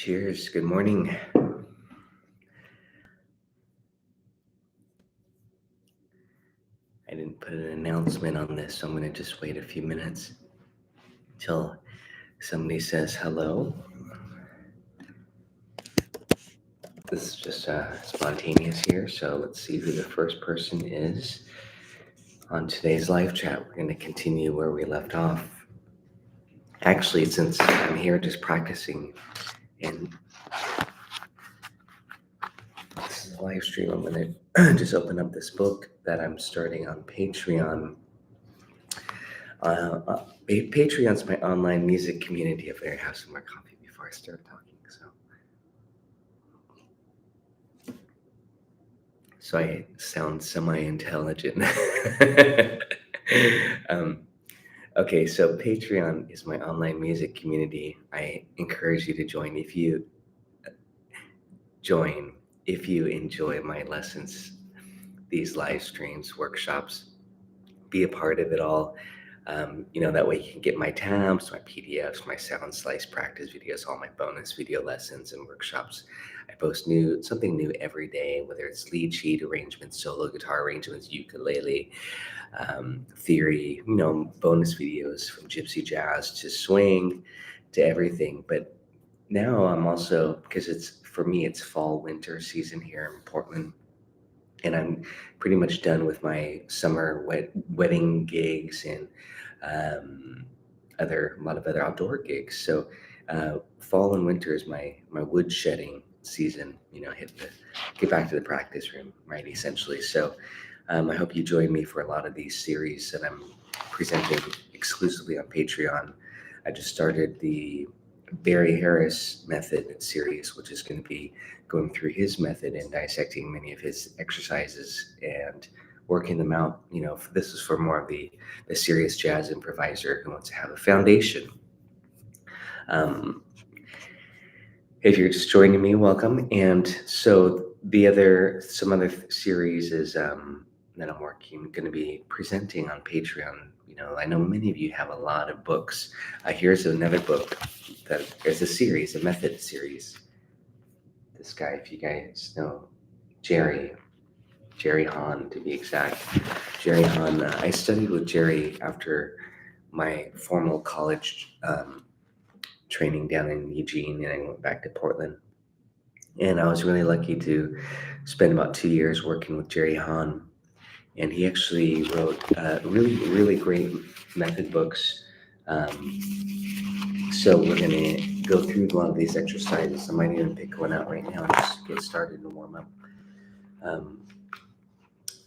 Cheers. Good morning. I didn't put an announcement on this, so I'm going to just wait a few minutes till somebody says hello. This is just spontaneous here, so let's see who the first person is on today's live chat. We're going to continue where we left off. Actually, since I'm here just practicing and this is a live stream, I'm going to just open up this book that I'm starting on Patreon. Patreon's my online music community. If I have some more coffee before I start talking, so I sound semi-intelligent. Okay, so Patreon is my online music community. I encourage you to join if you enjoy my lessons, these live streams, workshops. Be a part of it all. That way you can get my tabs, my PDFs, my sound slice practice videos, all my bonus video lessons and workshops. I post something new every day, whether it's lead sheet arrangements, solo guitar arrangements, ukulele, theory, bonus videos from gypsy jazz to swing to everything. But now I'm also, because it's fall winter season here in Portland, and I'm pretty much done with my summer wedding gigs and a lot of other outdoor gigs. So fall and winter is my wood shedding season. Get back to the practice room, right? Essentially. So I hope you join me for a lot of these series that I'm presenting exclusively on Patreon. I just started the Barry Harris method series, which is going to be going through his method and dissecting many of his exercises and working them out. This is for more of the serious jazz improviser who wants to have a foundation. If you're just joining me, welcome. And so some other series is that I'm going to be presenting on Patreon. I know many of you have a lot of books. Here's another book that is a method series. This guy, if you guys know, Jerry Hahn to be exact. Jerry Hahn, I studied with Jerry after my formal college training down in Eugene, and I went back to Portland. And I was really lucky to spend about 2 years working with Jerry Hahn. And he actually wrote really, really great method books. So we're going to go through a lot of these exercises. I might even pick one out right now and just get started and warm up.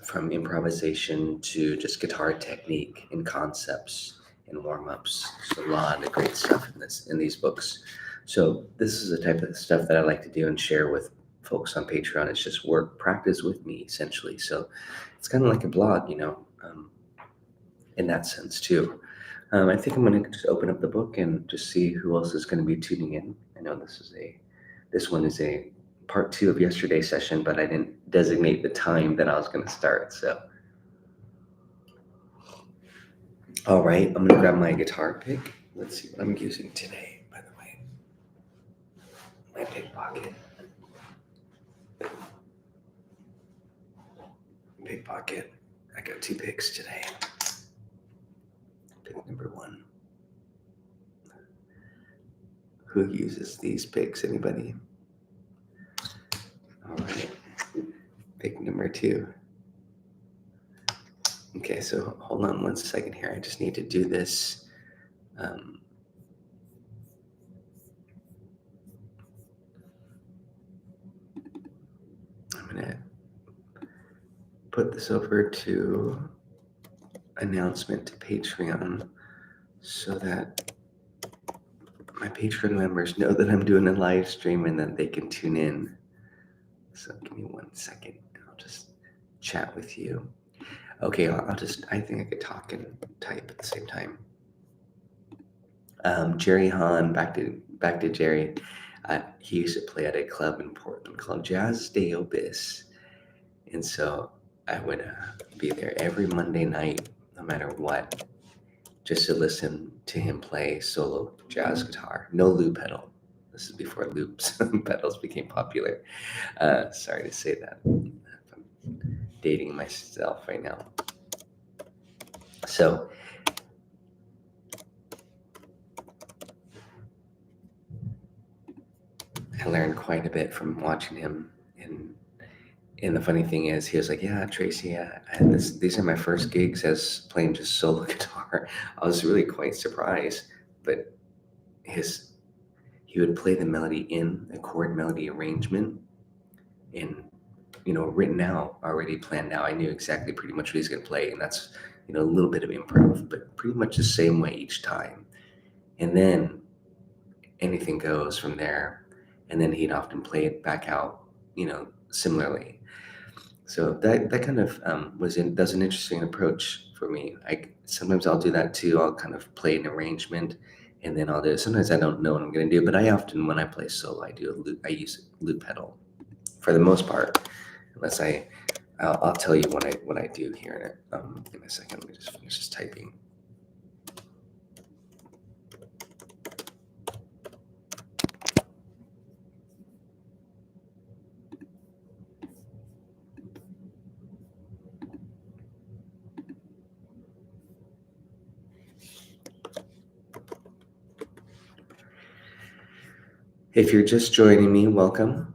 From improvisation to just guitar technique and concepts and warm-ups. There's a lot of great stuff in these books. So this is the type of stuff that I like to do and share with folks on Patreon. It's just practice with me, essentially. So it's kind of like a blog, in that sense too. I think I'm going to just open up the book and just see who else is going to be tuning in. I know this one is a part 2 of yesterday's session, but I didn't designate the time that I was going to start. So, all right, I'm going to grab my guitar pick. Let's see what I'm using today, by the way. My pickpocket. I got 2 picks today. Pick number 1. Who uses these picks? Anybody? All right. Pick number 2. Okay, so hold on 1 second here. I just need to do this. I'm going to put this over to announcement to Patreon so that my Patreon members know that I'm doing a live stream and that they can tune in. So give me 1 second and I'll just chat with you. Okay, I think I could talk and type at the same time. Jerry Hahn, back to Jerry. He used to play at a club in Portland called Jazz de Obis. And so I would be there every Monday night, no matter what, just to listen to him play solo jazz guitar. No loop pedal. This is before loops pedals became popular. Sorry to say that. I'm dating myself right now. So I learned quite a bit from watching him. And the funny thing is, he was like, "Yeah, Tracy, these are my first gigs as playing just solo guitar." I was really quite surprised, but his he would play the melody in a chord melody arrangement, and written out, already planned out. I knew exactly pretty much what he's going to play, and that's a little bit of improv, but pretty much the same way each time. And then anything goes from there, and then he'd often play it back out, similarly. So that kind of that's an interesting approach for me. Sometimes I'll do that too. I'll kind of play an arrangement, and then I'll do it. Sometimes I don't know what I'm going to do, but I often, when I play solo, I do a loop. I use a loop pedal for the most part, unless I'll tell you what I do here in a second. Let me just finish this typing. If you're just joining me, welcome.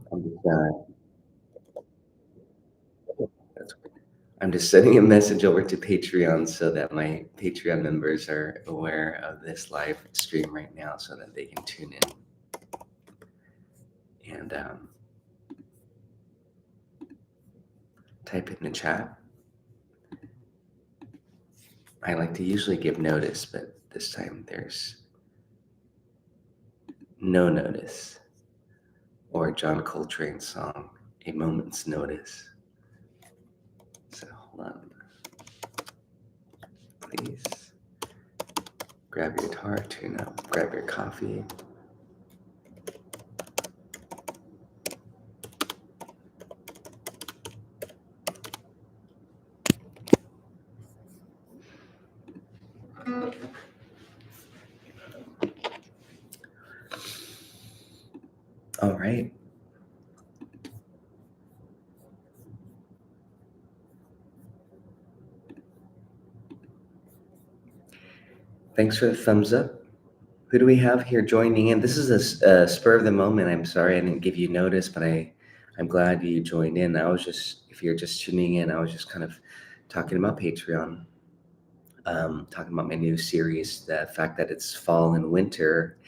I'm just sending a message over to Patreon so that my Patreon members are aware of this live stream right now so that they can tune in and type in the chat. I like to usually give notice, but this time there's no notice. Or John Coltrane's song, A Moment's Notice. So hold on. Please grab your guitar, tune up, grab your coffee. All right. Thanks for the thumbs up. Who do we have here joining in? This is a spur of the moment. I'm sorry I didn't give you notice, but I'm glad you joined in. If you're just tuning in, I was just kind of talking about Patreon, talking about my new series, the fact that it's fall and winter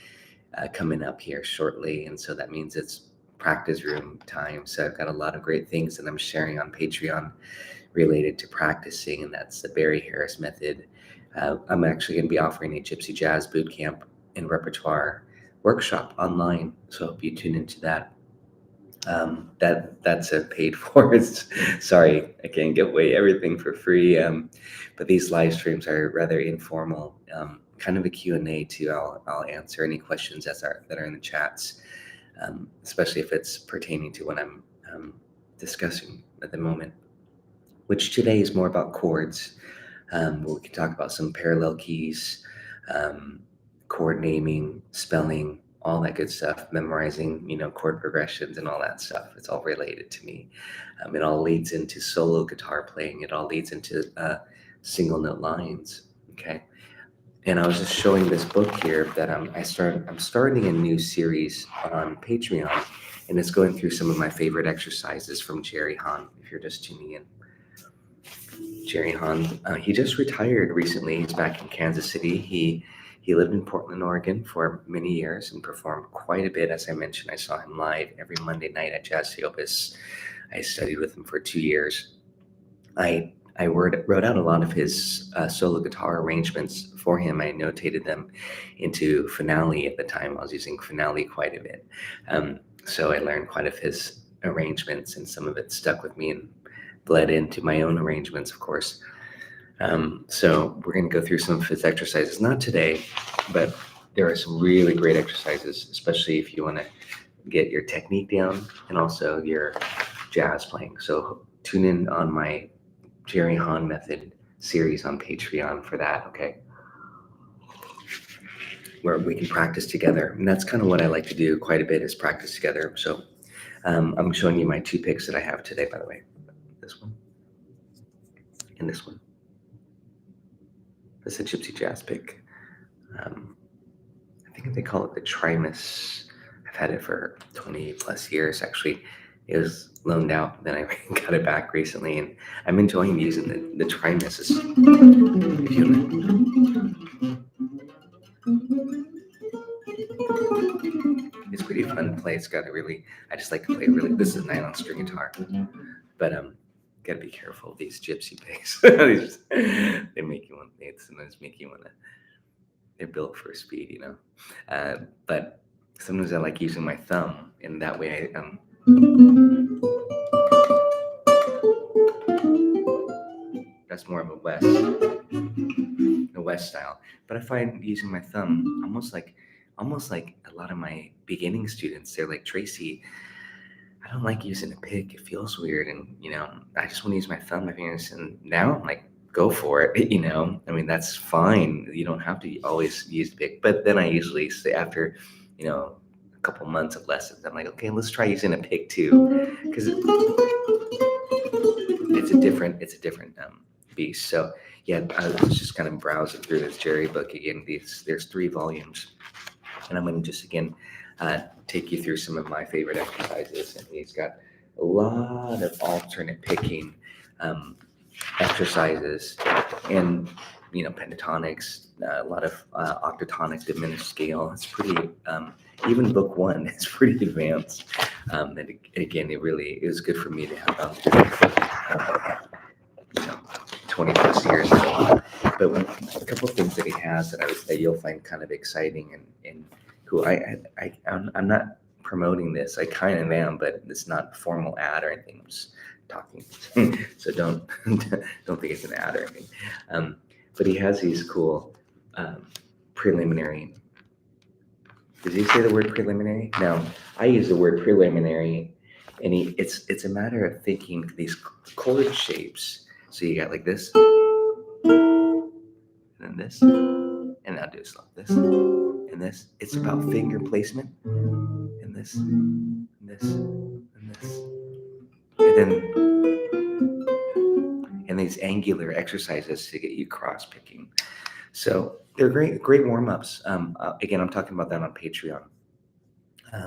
coming up here shortly. And so that means it's practice room time. So I've got a lot of great things that I'm sharing on Patreon related to practicing, and that's the Barry Harris method. I'm actually going to be offering a Gypsy Jazz Bootcamp and Repertoire workshop online, so I hope you tune into that. That's a paid for. Sorry, I can't give away everything for free. But these live streams are rather informal, kind of a Q&A too. I'll answer any questions that are in the chats, especially if it's pertaining to what I'm discussing at the moment, which today is more about chords. We can talk about some parallel keys, chord naming, spelling, all that good stuff, memorizing, chord progressions and all that stuff. It's all related to me. It all leads into solo guitar playing. It all leads into single note lines. Okay. And I was just showing this book here that I'm starting a new series on Patreon, and it's going through some of my favorite exercises from Jerry Hahn, if you're just tuning in. Jerry Hahn, he just retired recently. He's back in Kansas City. He lived in Portland, Oregon for many years and performed quite a bit. As I mentioned, I saw him live every Monday night at Jazz Theopis. I studied with him for 2 years. I wrote out a lot of his solo guitar arrangements for him. I notated them into Finale at the time. I was using Finale quite a bit. So I learned quite of his arrangements, and some of it stuck with me and bled into my own arrangements, of course. So we're going to go through some of his exercises, not today, but there are some really great exercises, especially if you want to get your technique down and also your jazz playing. So tune in on my Jerry Hahn method series on Patreon for that. Okay. where we can practice together. And that's kind of what I like to do quite a bit, is practice together. So I'm showing you my 2 picks that I have today, by the way. This one and this one. This is a gypsy jazz pick. I think they call it the Trimus. I've had it for 20 plus years. Actually, it was loaned out, then I got it back recently, and I'm enjoying using the Trimus. It's pretty fun to play. It's got a really, I just like to play really, this is a nylon string guitar, but gotta be careful of these gypsy picks. They make you want, they sometimes make you want to, they're built for speed, you know. But sometimes I like using my thumb, and that way that's more of a West style. But I find using my thumb almost like a lot of my beginning students, they're like, Tracy, I don't like using a pick. It feels weird, and I just want to use my thumb, my fingers. And now I'm like, go for it. I mean, that's fine. You don't have to always use the pick. But then I usually say, after a couple months of lessons, I'm like, okay, let's try using a pick too, because it's a different beast. So yeah, I was just kind of browsing through this Jerry book again. There's 3 volumes, and I'm going to just again take you through some of my favorite exercises. And he's got a lot of alternate picking exercises, and pentatonics, a lot of octatonic diminished scale. It's pretty, even book 1 is pretty advanced. And again, it was good for me to have 20 plus years ago. But a couple of things that he has that you'll find kind of exciting and cool. I'm not promoting this. I kind of am, but it's not a formal ad or anything. I'm just talking, so don't think it's an ad or anything. But he has these cool preliminary. Does he say the word preliminary? No, I use the word preliminary, and it's a matter of thinking these chord shapes. So you got like this, and then this, and I'll do it slow. This and this. It's about finger placement, and this, and this, and this, and then these angular exercises to get you cross picking. So they're great warm-ups. Again, I'm talking about that on Patreon. I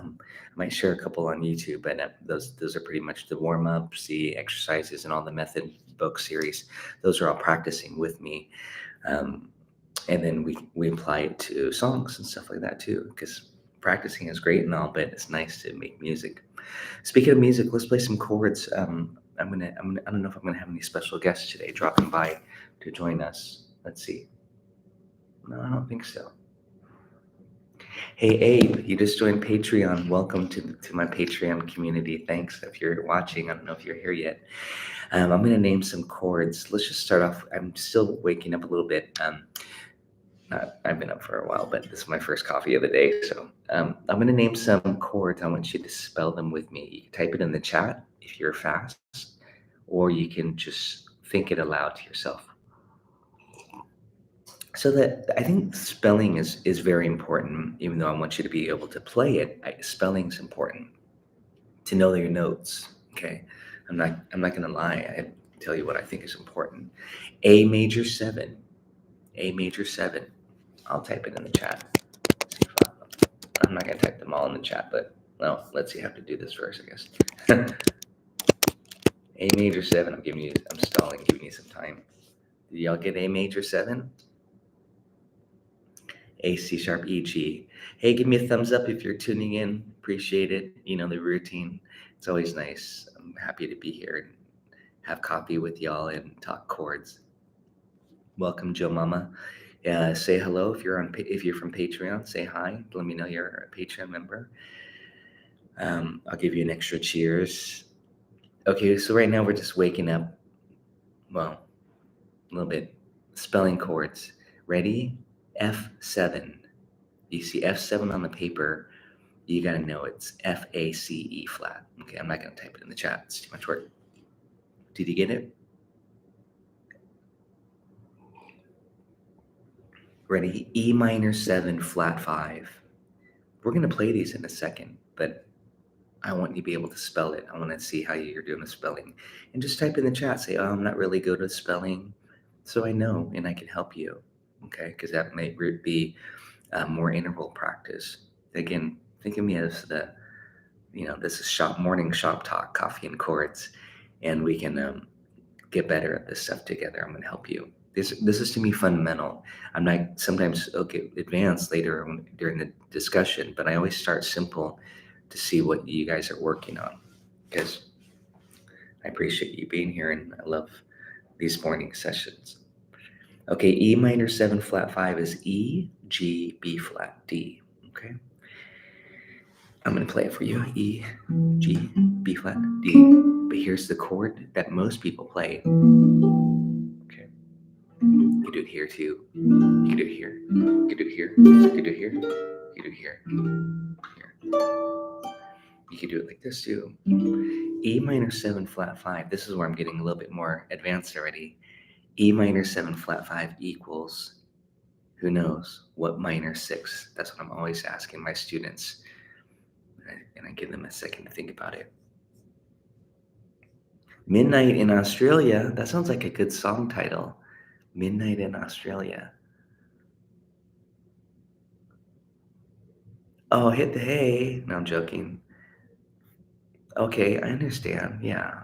might share a couple on YouTube, but those are pretty much the warm-ups, the exercises, and all the method book series. Those are all practicing with me. And then we apply it to songs and stuff like that too, because practicing is great and all, but it's nice to make music. Speaking of music, let's play some chords. I don't know if I'm gonna have any special guests today dropping by to join us. Let's see. No, I don't think so. Hey Abe, you just joined Patreon. Welcome to my Patreon community. Thanks if you're watching. I don't know if you're here yet. I'm going to name some chords. Let's just start off. I'm still waking up a little bit. I've been up for a while, but this is my first coffee of the day. So I'm going to name some chords. I want you to spell them with me. You can type it in the chat if you're fast, or you can just think it aloud to yourself. So that I think spelling is very important, even though I want you to be able to play it. Spelling's important to know your notes. Okay, I'm not going to lie. I tell you what I think is important. A major 7. A major 7. I'll type it in the chat. I'm not going to type them all in the chat, but well, let's see. I have to do this first, I guess. A major 7. I'm stalling, giving you some time. Did y'all get A major 7? A, C sharp, E, G. Hey, give me a thumbs up if you're tuning in. Appreciate it. You know the routine. It's always nice. I'm happy to be here and have coffee with y'all and talk chords. Welcome, Joe Mama. Say hello if you're from Patreon. Say hi. Let me know you're a Patreon member. I'll give you an extra cheers. Okay, so right now we're just waking up. Well, a little bit. Spelling chords. Ready? F7. You see F7 on the paper, you got to know it's F-A-C-E flat. Okay, I'm not going to type it in the chat. It's too much work. Did you get it? Ready? E minor 7, flat 5. We're going to play these in a second, but I want you to be able to spell it. I want to see how you're doing the spelling. And just type in the chat, say, oh, I'm not really good at spelling. So I know, and I can help you. Okay? Because that may be more interval practice. Again, think of me as this is morning shop talk, coffee and chords. And we can get better at this stuff together. I'm going to help you. This is to me fundamental. I'm not sometimes advanced later during the discussion, but I always start simple to see what you guys are working on, because I appreciate you being here and I love these morning sessions. Okay, E minor 7 flat 5 is E, G, B flat, D. Okay, I'm going to play it for you. E, G, B flat, D. But here's the chord that most people play. Okay, you can do it here too. You can do it here. You can do it here. You can do it here. You can do it here. Here. You can do it like this too. E minor 7 flat 5. This is where I'm getting a little bit more advanced already. E minor 7 flat 5 equals, who knows, what minor 6? That's what I'm always asking my students. And I give them a second to think about it. Midnight in Australia. That sounds like a good song title. Midnight in Australia. Oh, hit the hay. No, I'm joking. Okay, I understand. Yeah.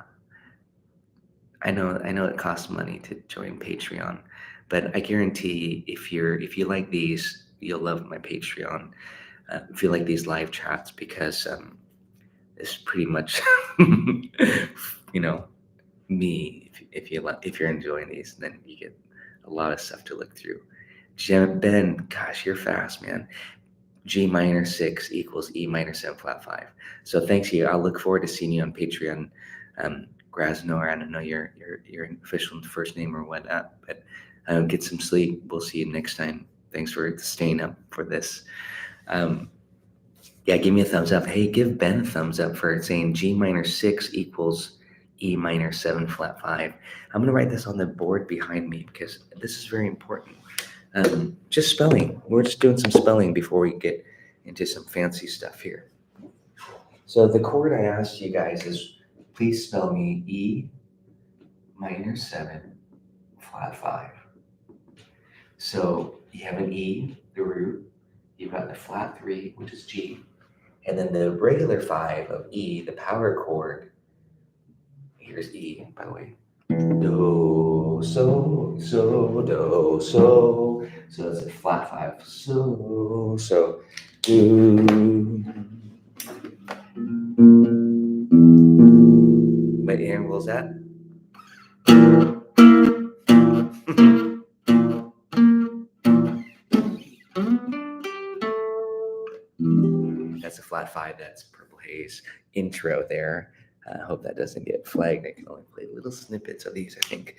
I know it costs money to join Patreon, but I guarantee if you like these, you'll love my Patreon. If you like these live chats, because it's pretty much me. If you're enjoying these, then you get a lot of stuff to look through. Ben, gosh, you're fast, man. G minor 6 equals E minor 7 flat 5. So thanks you. I'll look forward to seeing you on Patreon. Grasnor, I don't know your official first name or whatnot, but get some sleep. We'll see you next time. Thanks for staying up for this. Yeah, give me a thumbs up. Hey, give Ben a thumbs up for saying G minor 6 equals E minor 7 flat 5. I'm going to write this on the board behind me because this is very important. Just spelling. We're just doing some spelling before we get into some fancy stuff here. So the chord I asked you guys is, please spell me E minor 7 flat 5. So you have an E, the root. You've got the flat 3, which is G. And then the regular 5 of E, the power chord. Here's E, by the way. Do, so, do, so. So it's a flat 5. So, do. What interval is that? That's a flat 5. That's Purple Haze intro there. I hope that doesn't get flagged. I can only play little snippets of these, I think.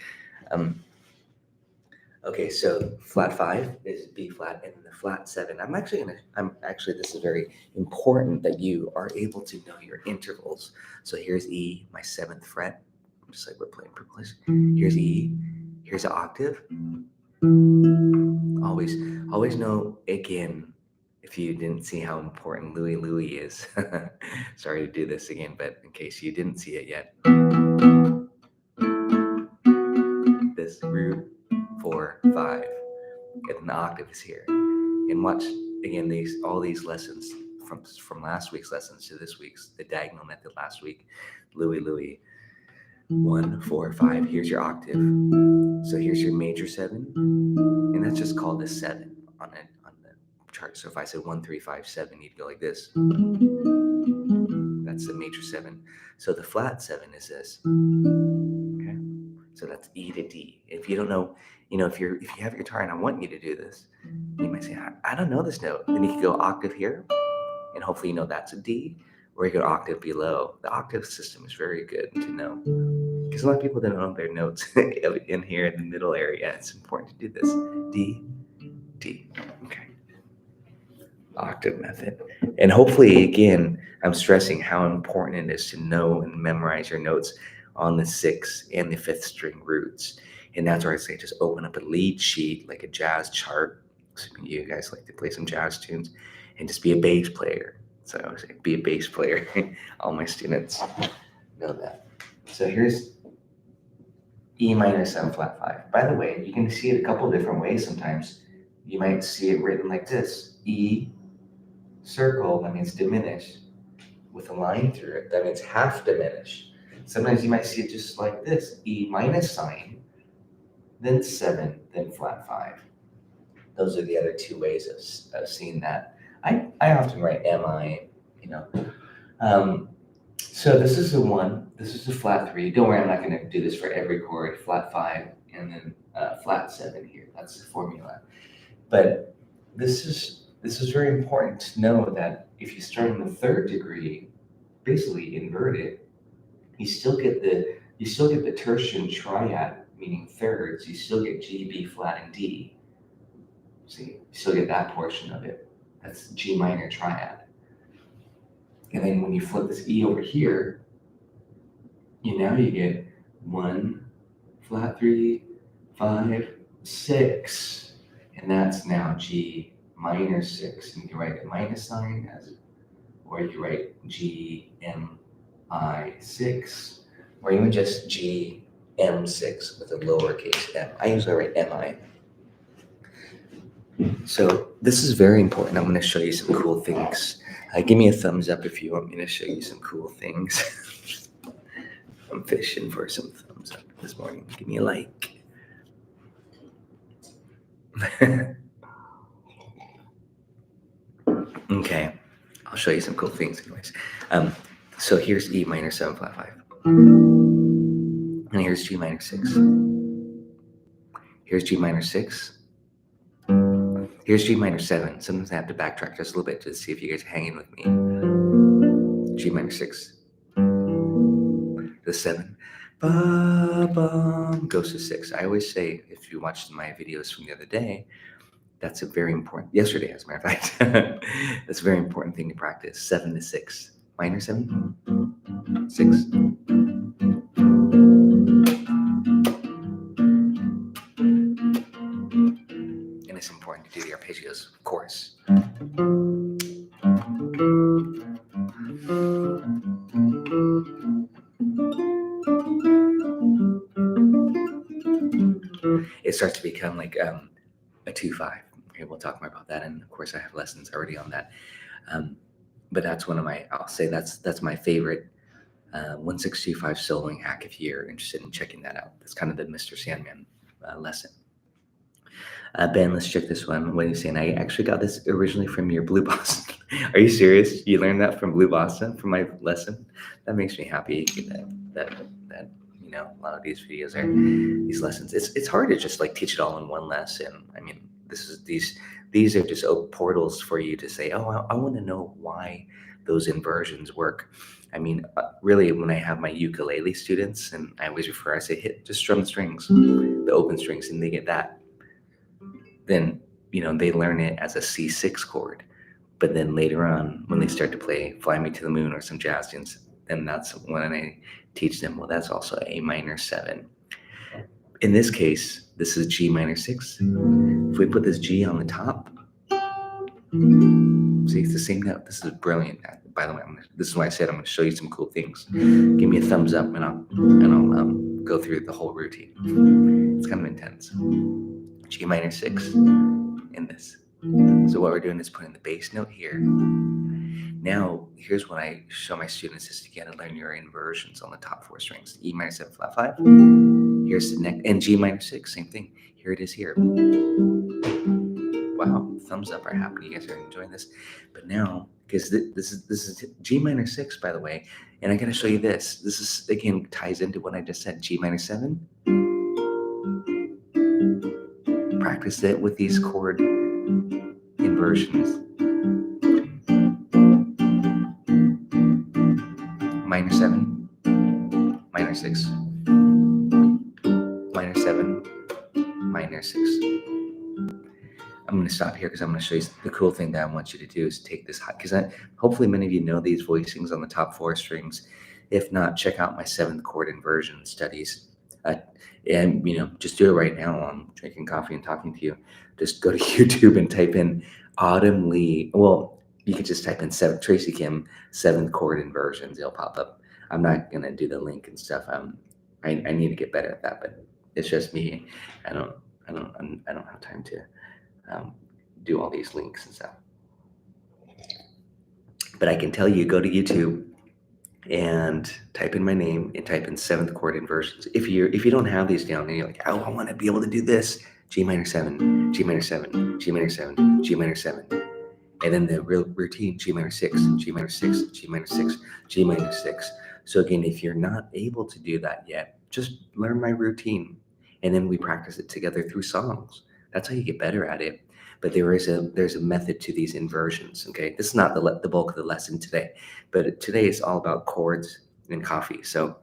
Okay, so flat 5 is B flat, and the flat 7. This is very important that you are able to know your intervals. So here's E, my 7th fret, just like we're playing Purple Haze. Here's E, here's an octave. Always know, again, if you didn't see how important Louie Louie is. Sorry to do this again, but in case you didn't see it yet. This root 4, 5, and the octave is here. And watch again all these lessons from last week's lessons to this week's, the diagonal method last week. Louie Louie, 1, 4, 5. Here's your octave. So here's your major 7, and that's just called a 7 on the chart. So if I said 1, 3, 5, 7, you'd go like this. That's the major 7. So the flat 7 is this. Okay. So that's E to D. If you don't know, if you have your guitar and I want you to do this, you might say, I don't know this note. Then you can go octave here, and hopefully you know that's a D, or you go octave below. The octave system is very good to know, because a lot of people don't know their notes in here in the middle area. It's important to do this. D, D. Okay. Octave method. And hopefully, again, I'm stressing how important it is to know and memorize your notes on the 6th and the 5th string roots. And that's where I say just open up a lead sheet, like a jazz chart, Assuming you guys like to play some jazz tunes and just be a bass player. So I always say, be a bass player. All my students know that. So here's E minor 7 flat 5. By the way, you can see it a couple different ways sometimes. You might see it written like this: E circle, that means diminish, with a line through it, that means half diminish. Sometimes you might see it just like this: E minus sign, then 7, then flat 5. Those are the other two ways of seeing that. I often write MI, you know. So this is a 1, this is a flat 3. Don't worry, I'm not going to do this for every chord. Flat 5 and then flat 7 here. That's the formula. But this is very important to know that if you start in the 3rd degree, basically invert it, you still get the tertian triad, meaning thirds. You still get G, B flat, and D. See, you still get that portion of it. That's G minor triad. And then when you flip this E over here, you get 1, flat 3, 5, 6. And that's now G minor 6. And you can write a minus sign or you can write G, M, I 6, or even just G, M 6 with a lowercase m. I usually write MI. So this is very important. I'm going to show you some cool things. Give me a thumbs up if you want me to show you some cool things. I'm fishing for some thumbs up this morning. Give me a like. Okay, I'll show you some cool things anyways. So here's E minor 7 flat 5. And here's G minor 6. Here's G minor 6. Here's G minor 7. Sometimes I have to backtrack just a little bit to see if you guys are hanging with me. G minor 6. The 7. Ba-bum, goes to 6. I always say, if you watched my videos from the other day, that's a very important, yesterday as a matter of fact, that's a very important thing to practice. 7 to 6. Minor 7, 6. And it's important to do the arpeggios, of course. It starts to become like a 2-5. Okay, we'll talk more about that, and of course I have lessons already on that. But that's one of my, I'll say that's my favorite 1625 soloing hack if you're interested in checking that out. That's kind of the Mr. Sandman lesson. Ben, let's check this one. What are you saying? I actually got this originally from your Blue Boston. Are you serious? You learned that from Blue Boston from my lesson? That makes me happy that a lot of these videos are these lessons. It's hard to just like teach it all in one lesson. I mean, these are just portals for you to say, oh, I want to know why those inversions work. I mean, really, when I have my ukulele students, and I always I say, just strum the strings, the open strings, and they get that. Then, they learn it as a C6 chord. But then later on, when they start to play Fly Me to the Moon or some jazz tunes, then that's when I teach them, well, that's also A minor 7. In this case, this is G minor 6. If we put this G on the top, see, it's the same note. This is brilliant. By the way, this is why I said I'm going to show you some cool things. Give me a thumbs up, and I'll go through the whole routine. It's kind of intense. G minor 6 in this. So what we're doing is putting the bass note here. Now, here's what I show my students is you got to learn your inversions on the top 4 strings. E minor 7 flat 5. Here's the next, and G minor 6, same thing. Here it is here. Wow, thumbs up are happening. You guys are enjoying this. But now, because this is G minor 6, by the way, and I got to show you this. This is, again, ties into what I just said. G minor 7. Practice it with these chord inversions. Minor 7, minor 6, minor 7, minor 6. I'm going to stop here because I'm going to show you the cool thing that I want you to do is take this high, because hopefully many of you know these voicings on the top 4 strings. If not, check out my 7th chord inversion studies Uh, and just do it right now. I'm drinking coffee and talking to you. Just go to YouTube and type in Autumn Lee. Well, you could just type in Tracy Kim seventh chord inversions. It'll pop up. I'm not gonna do the link and stuff. I need to get better at that, but it's just me. I don't I don't have time to um, do all these links and stuff. But I can tell you, go to YouTube and type in my name and type in seventh chord inversions. If you don't have these down and you're like, oh, I want to be able to do this, G minor seven, G minor seven, G minor seven, G minor seven, and then the real routine, G minor six, G minor six, G minor six, G minor six. So again, if you're not able to do that yet, just learn my routine, and then we practice it together through songs. That's how you get better at it. But there's a method to these inversions. Okay, this is not the bulk of the lesson today, but today is all about chords and coffee. So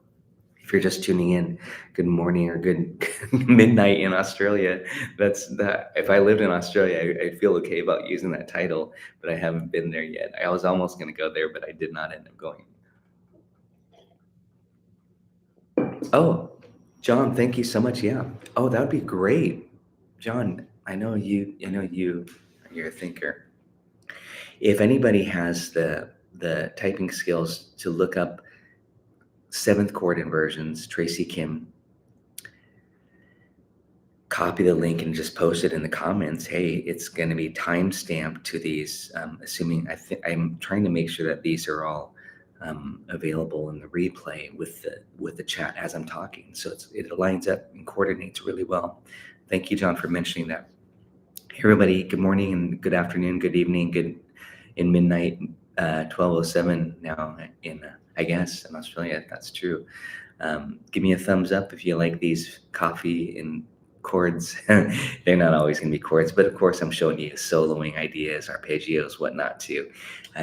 if you're just tuning in, good morning or good midnight in Australia. That's that. If I lived in Australia, I feel okay about using that title, but I haven't been there yet. I was almost going to go there, but I did not end up going. Oh, John, thank you so much. Yeah. Oh, that would be great. John, I know you. You're a thinker. If anybody has the typing skills to look up seventh chord inversions, Tracy Kim, copy the link and just post it in the comments. Hey, it's going to be time stamped to these. Assuming I'm trying to make sure that these are all available in the replay with the chat as I'm talking, so it aligns up and coordinates really well. Thank you, John, for mentioning that. Hey, everybody, good morning and good afternoon, good evening, good in midnight, 12:07 now in I guess in Australia. If that's true. Give me a thumbs up if you like these coffee and chords. They're not always going to be chords, but of course I'm showing you soloing ideas, arpeggios, whatnot too.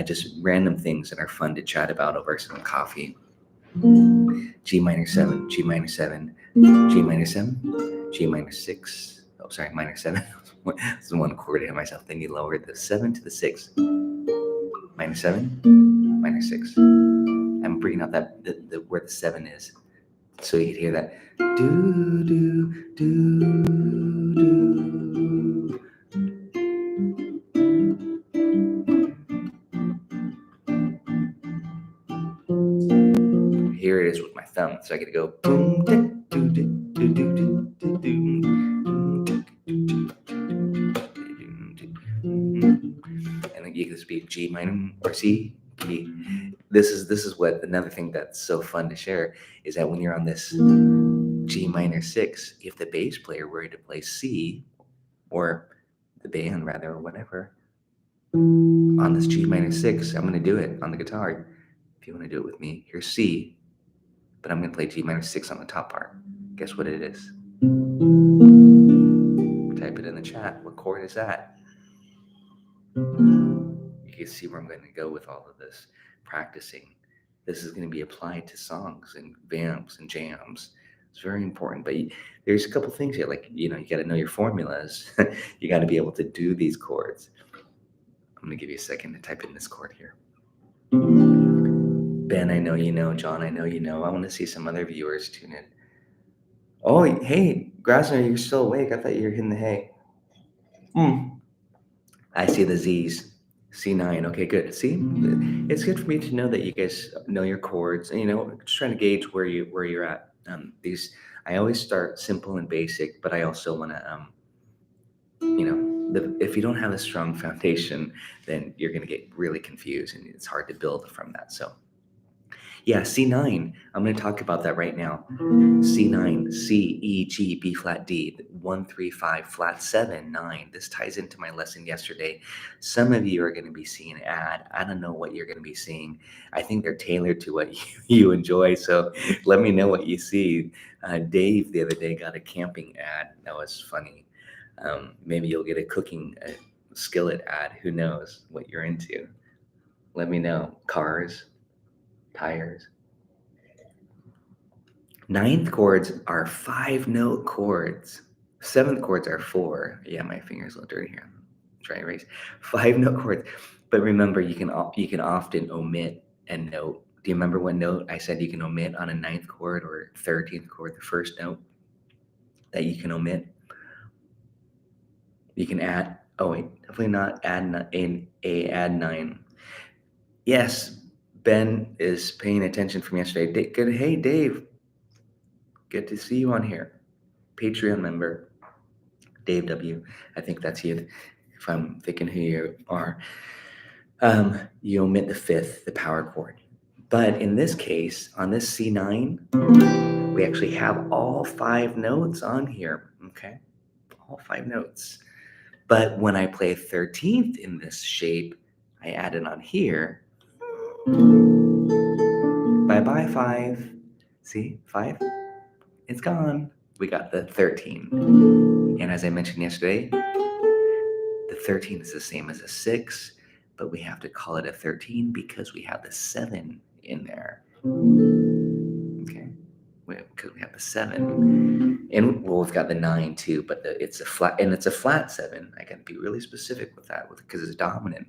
Just random things that are fun to chat about over some coffee. G minor 7, G minor 7, G minor 7, G minor 6. Oh, sorry, minor 7. This is one chord I hit myself. Then you lower the 7 to the 6. Minor 7, minor 6. I'm bringing out that the where the 7 is. So you can hear that. Do, do, do, do. Here it is with my thumb. So I get to go boom, do, do, do, do, do, do, do, and then you can just be G minor or C. G. This is what another thing that's so fun to share is that when you're on this G minor 6, if the bass player were to play C, or the band rather, or whatever, on this G minor 6, I'm going to do it on the guitar. If you want to do it with me, here's C, but I'm going to play G minor 6 on the top part. Guess what it is? Type it in the chat. What chord is that? You can see where I'm going to go with all of this practicing. This is going to be applied to songs and vamps and jams. It's very important, but there's a couple things here, like, you got to know your formulas. You got to be able to do these chords. I'm going to give you a second to type in this chord here. Ben, I know you know. John, I know you know. I want to see some other viewers tune in. Oh, hey, Grasner, you're still awake. I thought you were hitting the hay. I see the Z's. C9. Okay, good. See, it's good for me to know that you guys know your chords. And, just trying to gauge where you're at. I always start simple and basic, but I also want to, if you don't have a strong foundation, then you're going to get really confused, and it's hard to build from that. So, yeah, C9. I'm going to talk about that right now. C9, C, E, G, B flat, D, 1, 3, 5, flat 7, 9. This ties into my lesson yesterday. Some of you are going to be seeing ad. I don't know what you're going to be seeing. I think they're tailored to what you enjoy. So let me know what you see. Dave the other day got a camping ad. That was funny. Maybe you'll get a cooking skillet ad. Who knows what you're into? Let me know. Cars, tires. Ninth chords are 5-note chords. Seventh chords are 4. Yeah, my finger's a little dirty here. Try erase. 5-note chords. But remember, you can often omit a note Do you remember what note I said you can omit on a ninth chord or 13th chord, the first note that you can omit? You can add, oh wait, definitely not add add 9. Yes, Ben is paying attention from yesterday. Good, hey Dave, good to see you on here. Patreon member, Dave W. I think that's you, if I'm thinking who you are. You omit the fifth, the power chord. But in this case, on this C9, we actually have all 5 notes on here, okay? All 5 notes. But when I play 13th in this shape, I add it on here. Bye-bye, 5. See, 5? It's gone. We got the 13. And as I mentioned yesterday, the 13 is the same as a 6, but we have to call it a 13 because we have the 7 in there. Okay, because we have the 7, and well, we've got the 9 too, but it's a flat, and it's a flat 7. I got to be really specific with that because it's dominant.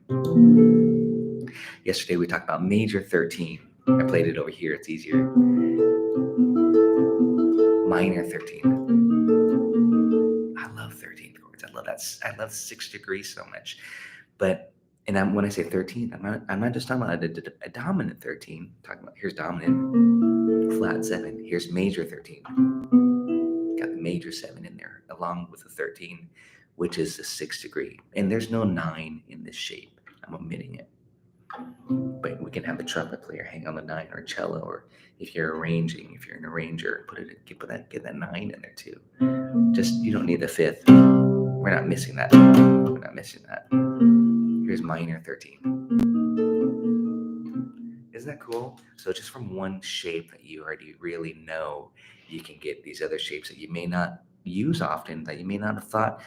Yesterday we talked about major 13. I played it over here. It's easier. Minor 13. I love 13th chords. I love that. I love 6th degree so much. But when I say 13, I'm not just talking about a dominant 13. I'm talking about, here's dominant, flat 7. Here's major 13. Got the major 7 in there along with the 13, which is the 6th degree. And there's no 9 in this shape. I'm omitting it. But we can have the trumpet player hang on the 9, or cello, or if you're arranging, if you're an arranger, get that 9 in there too. Just, you don't need the 5th. We're not missing that. We're not missing that. Here's minor 13. Isn't that cool? So just from one shape that you already really know, you can get these other shapes that you may not use often, that you may not have thought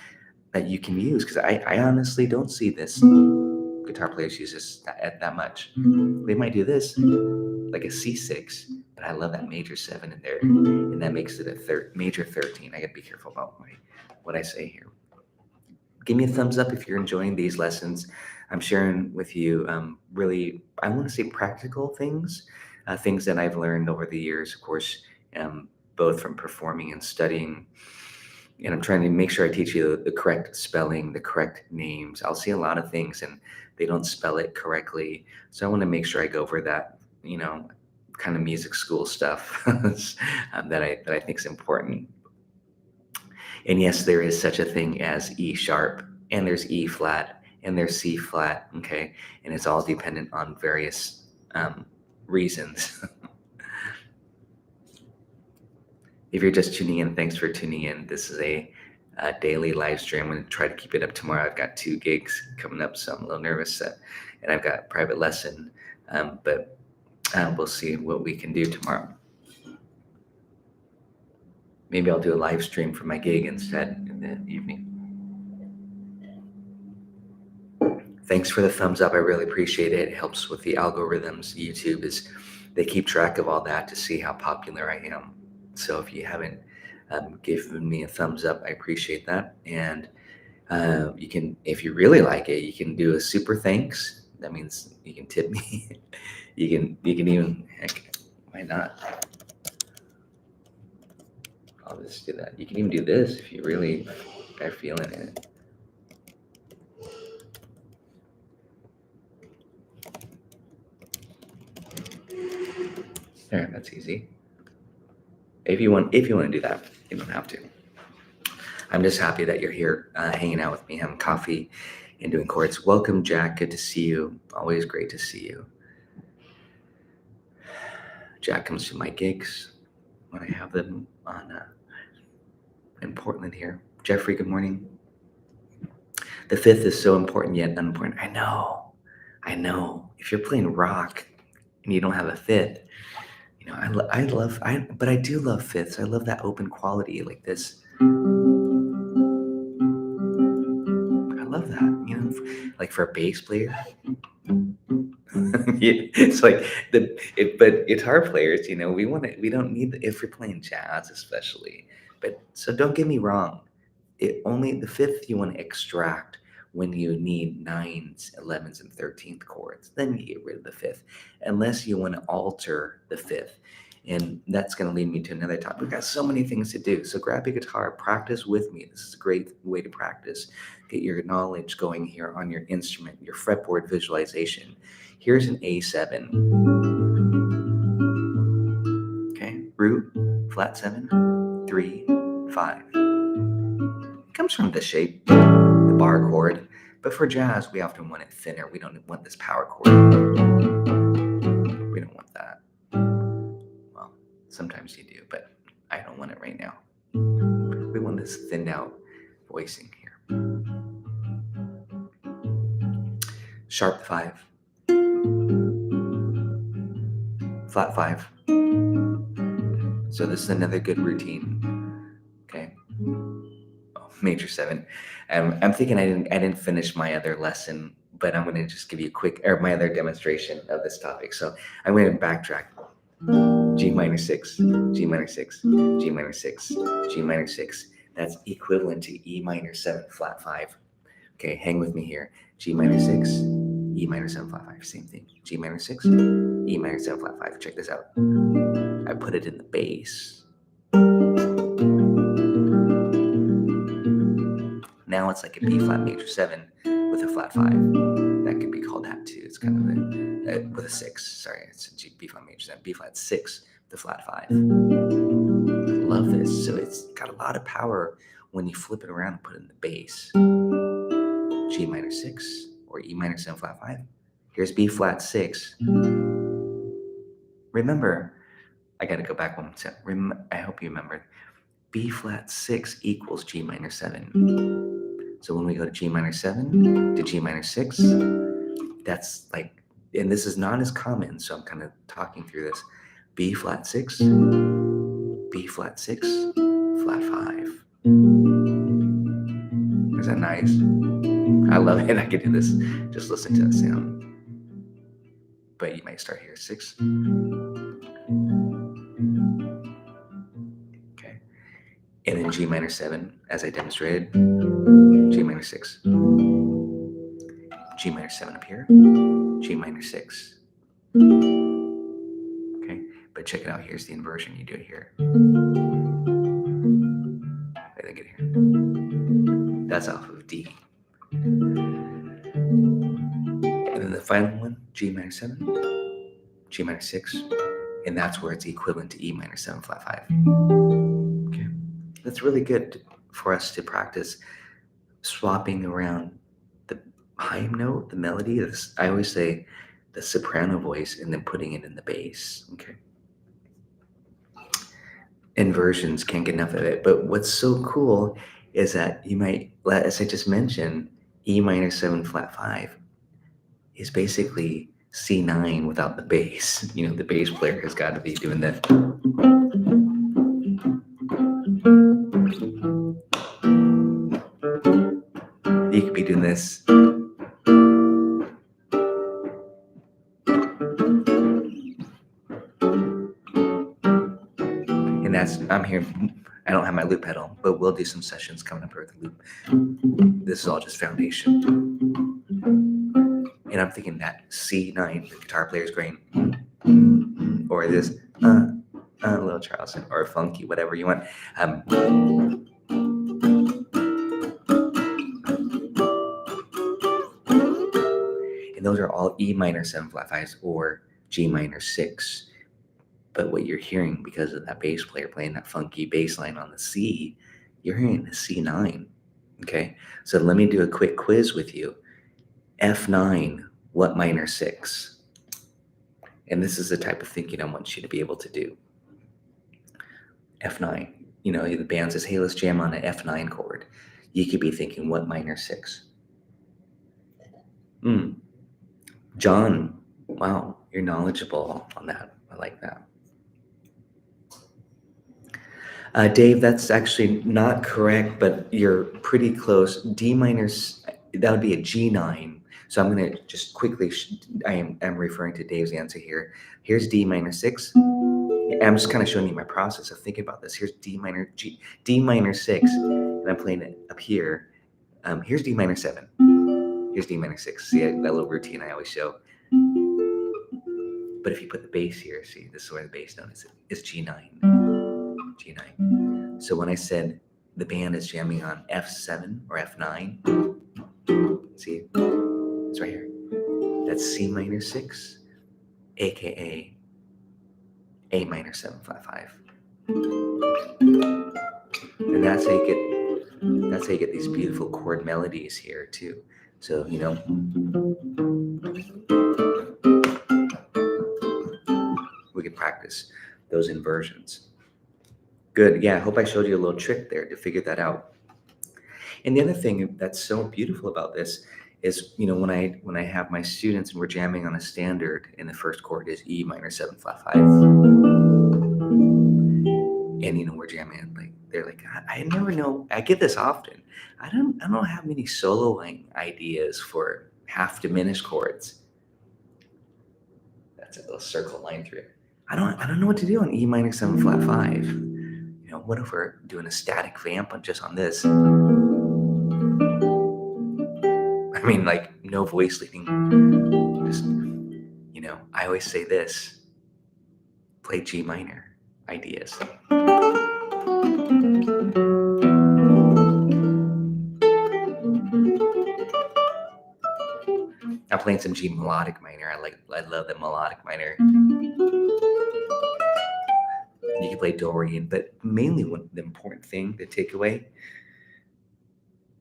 that you can use. Because I honestly don't see this. Guitar players use this that much. They might do this, like a C6, but I love that major 7 in there, and that makes it a major 13. I gotta be careful about what I say here. Give me a thumbs up if you're enjoying these lessons. I'm sharing with you really, I want to say practical things, things that I've learned over the years, of course, both from performing and studying. And I'm trying to make sure I teach you the correct spelling, the correct names. I'll see a lot of things and they don't spell it correctly. So I want to make sure I go over that, kind of music school stuff that I think is important. And yes, there is such a thing as E sharp, and there's E flat, and there's C flat, okay? And it's all dependent on various reasons. If you're just tuning in, thanks for tuning in. This is a daily live stream. I'm going to try to keep it up tomorrow. I've got 2 gigs coming up, so I'm a little nervous. And I've got a private lesson, but we'll see what we can do tomorrow. Maybe I'll do a live stream for my gig instead in the evening. Thanks for the thumbs up. I really appreciate it. It helps with the algorithms. YouTube they keep track of all that to see how popular I am. So if you haven't given me a thumbs up, I appreciate that. And you can, if you really like it, you can do a super thanks. That means you can tip me. you can even, heck, why not? I'll just do that. You can even do this if you really are feeling it. There, that's easy. If you want to do that, you don't have to. I'm just happy that you're here hanging out with me, having coffee and doing chords. Welcome, Jack. Good to see you. Always great to see you. Jack comes to my gigs when I have them on in Portland here. Jeffrey, good morning. The 5th is so important yet unimportant. I know. If you're playing rock and you don't have a 5th, but I do love 5ths. I love that open quality like this. I love that, like for a bass player. It's like but guitar players, we don't need if you're playing jazz especially. But so don't get me wrong. Only the 5th you want to extract when you need 9s, 11s, and 13th chords. Then you get rid of the 5th, unless you want to alter the 5th. And that's going to lead me to another topic. We've got so many things to do. So grab a guitar, practice with me. This is a great way to practice. Get your knowledge going here on your instrument, your fretboard visualization. Here's an A7. Okay, root, flat 7, 3, 5. It comes from this shape, the bar chord. But for jazz, we often want it thinner. We don't want this power chord. We don't want that. Well, sometimes you do, but I don't want it right now. We want this thinned out voicing here. Sharp 5. Flat 5. So this is another good routine. Okay. Oh, major 7. I'm thinking I didn't finish my other lesson, but I'm going to just give you a quick, or my other demonstration of this topic. So I'm going to backtrack. G minor 6, G minor 6, G minor 6, G minor 6. That's equivalent to E minor 7 flat 5. Okay, hang with me here. G minor 6, E minor 7 flat 5. Same thing. G minor 6, E minor 7 flat 5. Check this out. I put it in the bass. Now it's like a B flat major 7 with a flat 5. That could be called that too. It's kind of with a 6. Sorry, it's a B flat major 7. B flat 6 with a flat 5. Love this. So it's got a lot of power when you flip it around and put it in the bass. G minor 6 or E minor 7 flat 5. Here's B flat 6. Remember, I got to go back one step. I hope you remember. B flat 6 equals G minor 7. So when we go to G minor 7 to G minor 6, that's like, and this is not as common, so I'm kind of talking through this. B flat 6, B flat 6, flat 5. Is that nice? I love it. I could do this. Just listen to the sound. But you might start here, 6. Okay. And then G minor 7, as I demonstrated. G minor 6. G minor 7 up here. G minor 6. Okay, but check it out. Here's the inversion. You do it here. I think it here. That's off of D. And then the final one, G minor 7, G minor 6, and that's where it's equivalent to E minor 7 flat 5. Okay, that's really good for us to practice swapping around the high note, the melody. I always say the soprano voice, and then putting it in the bass. Okay. Inversions, can't get enough of it. But what's so cool is that you might, as I just mentioned, E minor 7 flat 5 is basically C9 without the bass. You know, the bass player has got to be doing that. You could be doing this. And I'm here. I don't have my loop pedal, but we'll do some sessions coming up here with the loop. This is all just foundation. And I'm thinking that C9, the guitar player's going, or this, little Charleston, or funky, whatever you want. And those are all E minor 7 flat 5s or G minor 6. But what you're hearing, because of that bass player playing that funky bass line on the C, you're hearing the C9. Okay, so let me do a quick quiz with you. F9, what minor 6? And this is the type of thinking I want you to be able to do. F9, you know, the band says, hey, let's jam on an F9 chord. You could be thinking, what minor 6? John, wow, you're knowledgeable on that. I like that. Dave, that's actually not correct, but you're pretty close. D minor, that would be a G9. So I'm going to just quickly, I'm referring to Dave's answer here. Here's D minor 6. I'm just kind of showing you my process of thinking about this. Here's D minor 6, and I'm playing it up here. Here's D minor 7. Here's D minor 6. See that little routine I always show? But if you put the bass here, see, this is where the bass note is G9. G9. So when I said the band is jamming on F7 or F9, see, it's right here. That's C minor 6, aka A minor 7 flat 5. And that's how you get these beautiful chord melodies here too. So, we can practice those inversions. Good. Yeah, I hope I showed you a little trick there to figure that out. And the other thing that's so beautiful about this is, when I have my students and we're jamming on a standard, and the first chord is E minor 7 flat 5. And we're jamming, like they're like, I never know. I get this often. I don't have many soloing ideas for half diminished chords. That's a little circle line through it. I don't know what to do on E minor 7 flat 5. What if we're doing a static vamp just on this? I mean, like, no voice leading. Just, I always say this: play G minor ideas. I'm playing some G melodic minor. I love the melodic minor. You can play Dorian, but mainly the important thing to take away,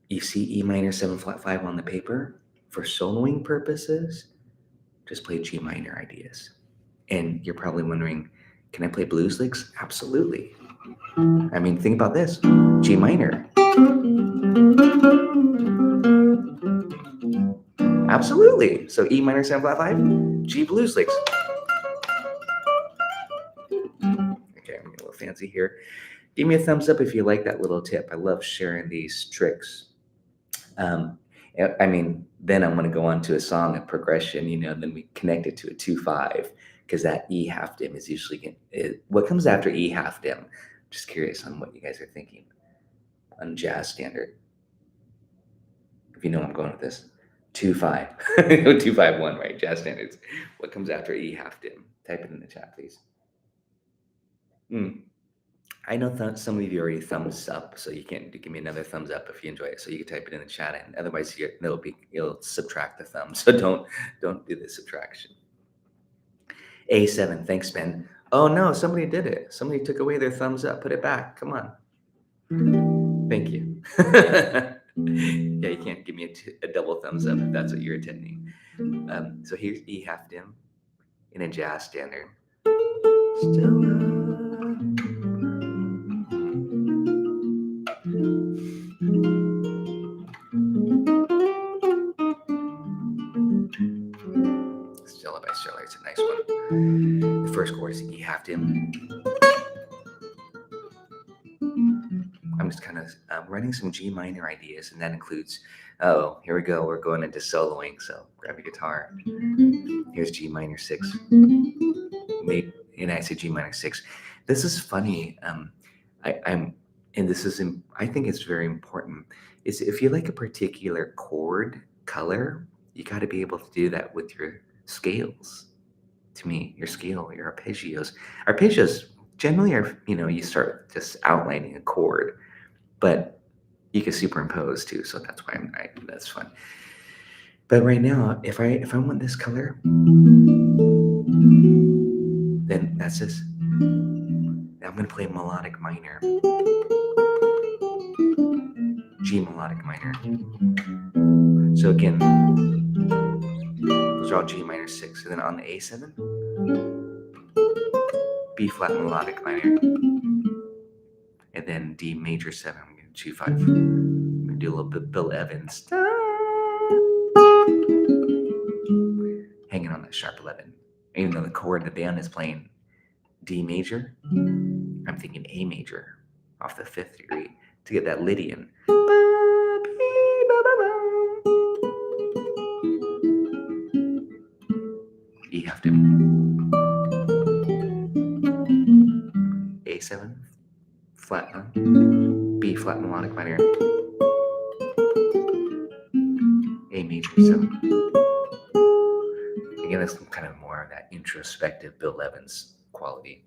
you see E minor 7 flat 5 on the paper. For soloing purposes, just play G minor ideas. And you're probably wondering, can I play blues licks? Absolutely. I mean, think about this: G minor. Absolutely. So E minor 7 flat 5, G blues licks. Okay, I'm getting a little fancy here. Give me a thumbs up if you like that little tip. I love sharing these tricks. Then I'm going to go on to a song, a progression, then we connect it to a 2/5, because that E half dim is usually what comes after E half dim. Just curious on what you guys are thinking on jazz standard. If you know where I'm going with this, 2/5, 2/5/1, right? Jazz standards. What comes after E half dim? Type it in the chat, please. I know some of you already thumbs up, so you can give me another thumbs up if you enjoy it. So you can type it in the chat, and otherwise you'll subtract the thumb. So don't do the subtraction. A7, thanks, Ben. Oh no, somebody did it. Somebody took away their thumbs up. Put it back. Come on. Thank you. Yeah, you can't give me a double thumbs up if that's what you're attending. So here's E half dim in a jazz standard. Stella by Sterling, it's a nice one. The first chord is E half dim. I'm just kind of writing some G minor ideas, and that includes, here we go, we're going into soloing, so grab your guitar. Here's G minor 6. And I say G minor 6. This is funny. I think it's very important, is if you like a particular chord color, you got to be able to do that with your scales. To me, your scale, your arpeggios. Arpeggios generally are, you start just outlining a chord, but you can superimpose too, so that's why that's fun. But right now, if I want this color, then that's this. I'm going to play melodic minor. G melodic minor. So again, those are all G minor 6. And then on the A7, B flat melodic minor. And then D major 7, I'm going to 2/5. I'm going to do a little bit of Bill Evans. Hanging on that sharp 11. Even though the chord the band is playing D major, I'm thinking A major off the 5th degree to get that Lydian. E half dim. A7, flat 9, B flat melodic minor, A major 7. Again, that's kind of more of that introspective Bill Evans quality.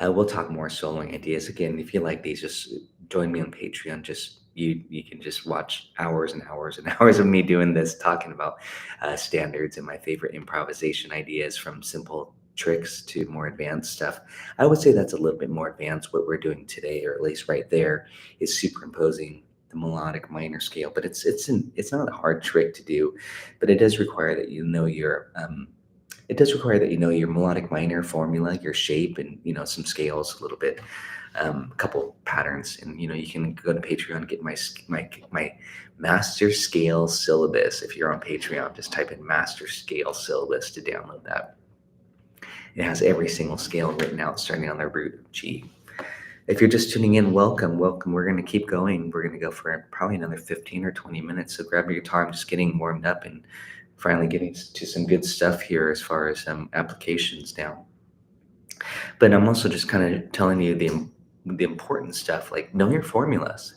We'll talk more soloing ideas. Again, if you like these, just join me on Patreon. Just you can just watch hours and hours and hours of me doing this, talking about standards and my favorite improvisation ideas, from simple tricks to more advanced stuff. I would say that's a little bit more advanced. What we're doing today, or at least right there, is superimposing the melodic minor scale. But it's not a hard trick to do, but it does require that you know your melodic minor formula, your shape, and some scales a little bit, a couple patterns. And you can go to Patreon and get my master scale syllabus. If you're on Patreon, just type in master scale syllabus to download that. It has every single scale written out, starting on the root of G. If you're just tuning in, welcome. We're going to keep going. We're going to go for probably another 15 or 20 minutes. So grab your guitar. I'm just getting warmed up and finally getting to some good stuff here as far as applications now. But I'm also just kind of telling you the important stuff, like know your formulas,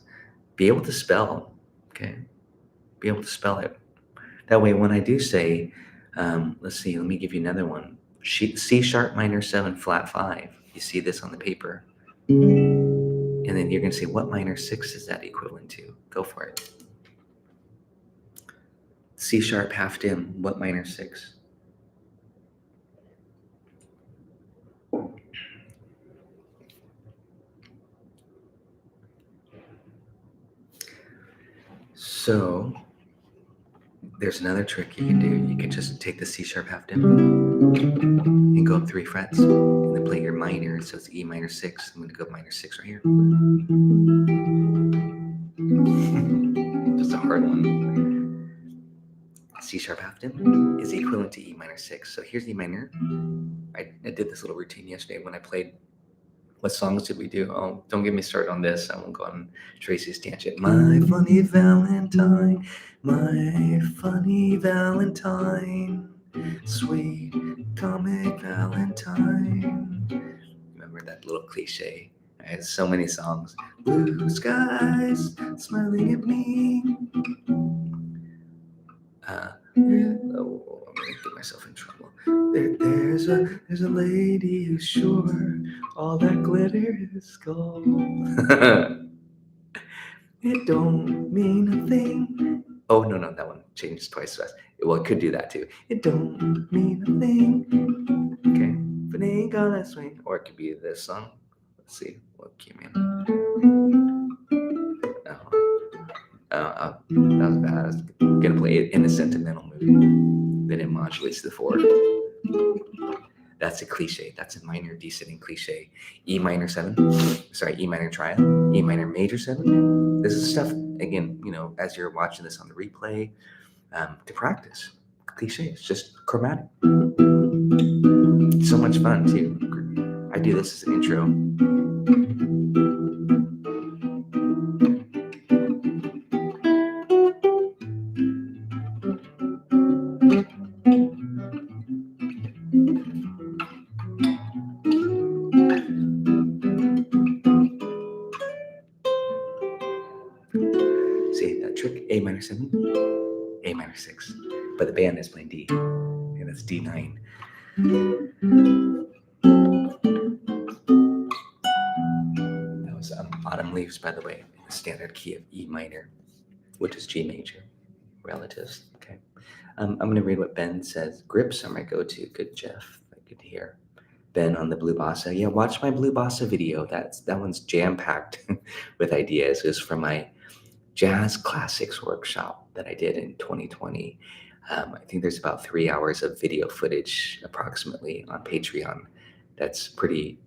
be able to spell, okay? Be able to spell it. That way, when I do say, let's see, let me give you another one. C sharp minor 7 flat 5. You see this on the paper. And then you're going to say, what minor 6 is that equivalent to? Go for it. C sharp half dim, what minor 6? So there's another trick you can do. You can just take the C sharp half dim and go up 3 frets and then play your minor. So it's E minor 6. I'm going to go minor 6 right here. Just a hard one. C sharp half dim is equivalent to E minor 6. So here's E minor. I did this little routine yesterday when I played. What songs did we do? Oh, don't get me started on this. I won't go on Tracy's tangent. My funny Valentine, my funny Valentine, sweet comic Valentine. Remember that little cliche? I had so many songs. Blue skies smiling at me. I'm gonna get myself in trouble. There's a lady who's sure all that glitter is gold. It don't mean a thing. Oh no, that one changed twice fast. Well, it could do that too. It don't mean a thing. Okay, but it ain't got that swing. Or it could be this song. Let's see what came in. That was bad. I was gonna play it in a sentimental mood. Then it modulates to the 4. That's a cliche. That's a minor descending cliche. E minor 7. Sorry, E minor triad. E minor major 7. This is stuff, again, as you're watching this on the replay, to practice. Cliche. It's just chromatic. So much fun too. I do this as an intro. See that trick? A minor 7, A minor 6. But the band is playing D, and it's D9. That was Autumn Leaves, by the way, in the standard key of E minor, which is G major. Relatives. Okay. I'm going to read what Ben says. Grips are my go-to. Good, Jeff. Good to hear. Ben on the Blue Bossa. Yeah, watch my Blue Bossa video. That one's jam-packed with ideas. It was from my jazz classics workshop that I did in 2020. I think there's about 3 hours of video footage approximately on Patreon. That's pretty,